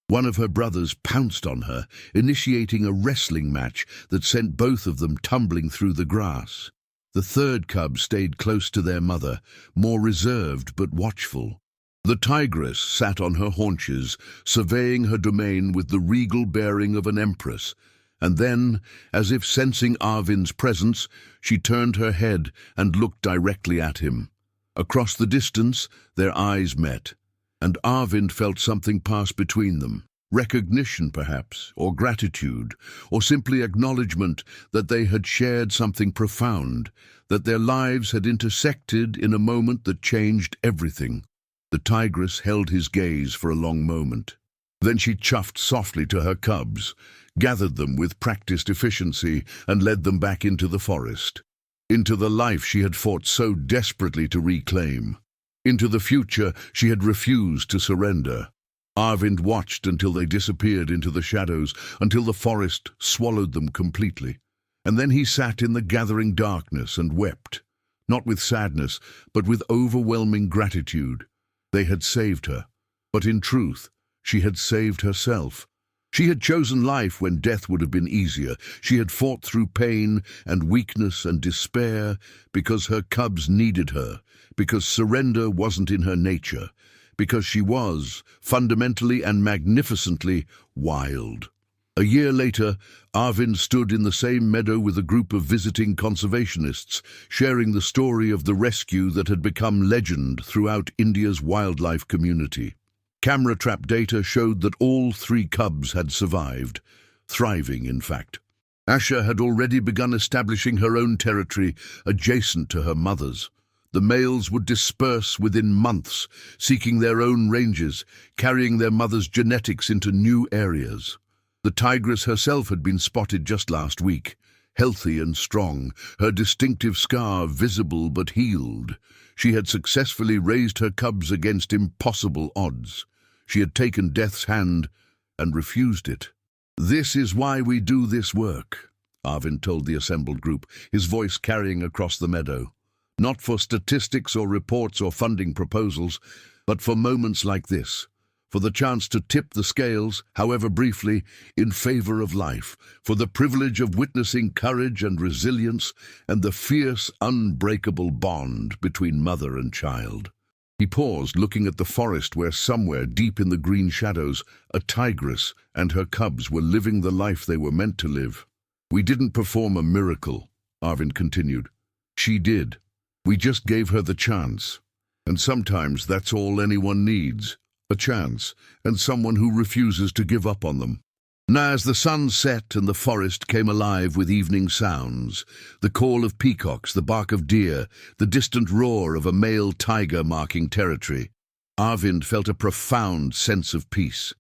Speaker 1: One of her brothers pounced on her, initiating a wrestling match that sent both of them tumbling through the grass. The 3rd cub stayed close to their mother, more reserved but watchful. The tigress sat on her haunches, surveying her domain with the regal bearing of an empress, and then, as if sensing Arvind's presence, she turned her head and looked directly at him. Across the distance, their eyes met, and Arvind felt something pass between them. Recognition, perhaps, or gratitude, or simply acknowledgement that they had shared something profound, that their lives had intersected in a moment that changed everything. The tigress held his gaze for a long moment. Then she chuffed softly to her cubs, gathered them with practiced efficiency, and led them back into the forest, into the life she had fought so desperately to reclaim, into the future she had refused to surrender. Arvind watched until they disappeared into the shadows, until the forest swallowed them completely. And then he sat in the gathering darkness and wept, not with sadness, but with overwhelming gratitude. They had saved her, but in truth, she had saved herself. She had chosen life when death would have been easier. She had fought through pain and weakness and despair because her cubs needed her, because surrender wasn't in her nature, because she was, fundamentally and magnificently, wild. A year later, Arvind stood in the same meadow with a group of visiting conservationists, sharing the story of the rescue that had become legend throughout India's wildlife community. Camera trap data showed that all 3 cubs had survived, thriving in fact. Asha had already begun establishing her own territory adjacent to her mother's. The males would disperse within months, seeking their own ranges, carrying their mother's genetics into new areas. The tigress herself had been spotted just last week, healthy and strong, her distinctive scar visible but healed. She had successfully raised her cubs against impossible odds. She had taken death's hand and refused it. "This is why we do this work," Arvind told the assembled group, his voice carrying across the meadow. "Not for statistics or reports or funding proposals, but for moments like this, for the chance to tip the scales, however briefly, in favor of life, for the privilege of witnessing courage and resilience and the fierce, unbreakable bond between mother and child." He paused, looking at the forest where somewhere deep in the green shadows, a tigress and her cubs were living the life they were meant to live. "We didn't perform a miracle," Arvind continued. "She did. We just gave her the chance. And sometimes that's all anyone needs. A chance, and someone who refuses to give up on them." Now, as the sun set and the forest came alive with evening sounds, the call of peacocks, the bark of deer, the distant roar of a male tiger marking territory, Arvind felt a profound sense of peace.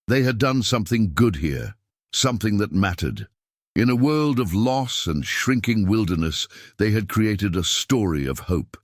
Speaker 1: They had done something good here, something that mattered. In a world of loss and shrinking wilderness, they had created a story of hope.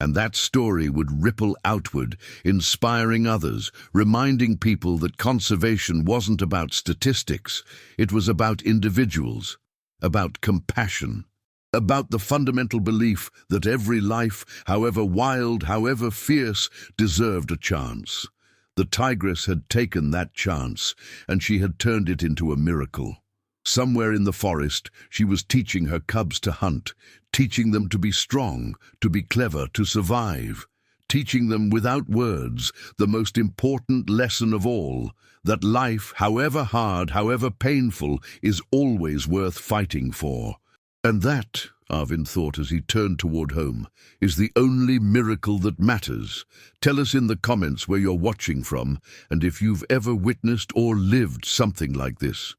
Speaker 1: And that story would ripple outward, inspiring others, reminding people that conservation wasn't about statistics, it was about individuals, about compassion, about the fundamental belief that every life, however wild, however fierce, deserved a chance. The tigress had taken that chance, and she had turned it into a miracle. Somewhere in the forest, she was teaching her cubs to hunt, teaching them to be strong, to be clever, to survive, teaching them without words the most important lesson of all, that life, however hard, however painful, is always worth fighting for. And that, Arvind thought as he turned toward home, is the only miracle that matters. Tell us in the comments where you're watching from, and if you've ever witnessed or lived something like this.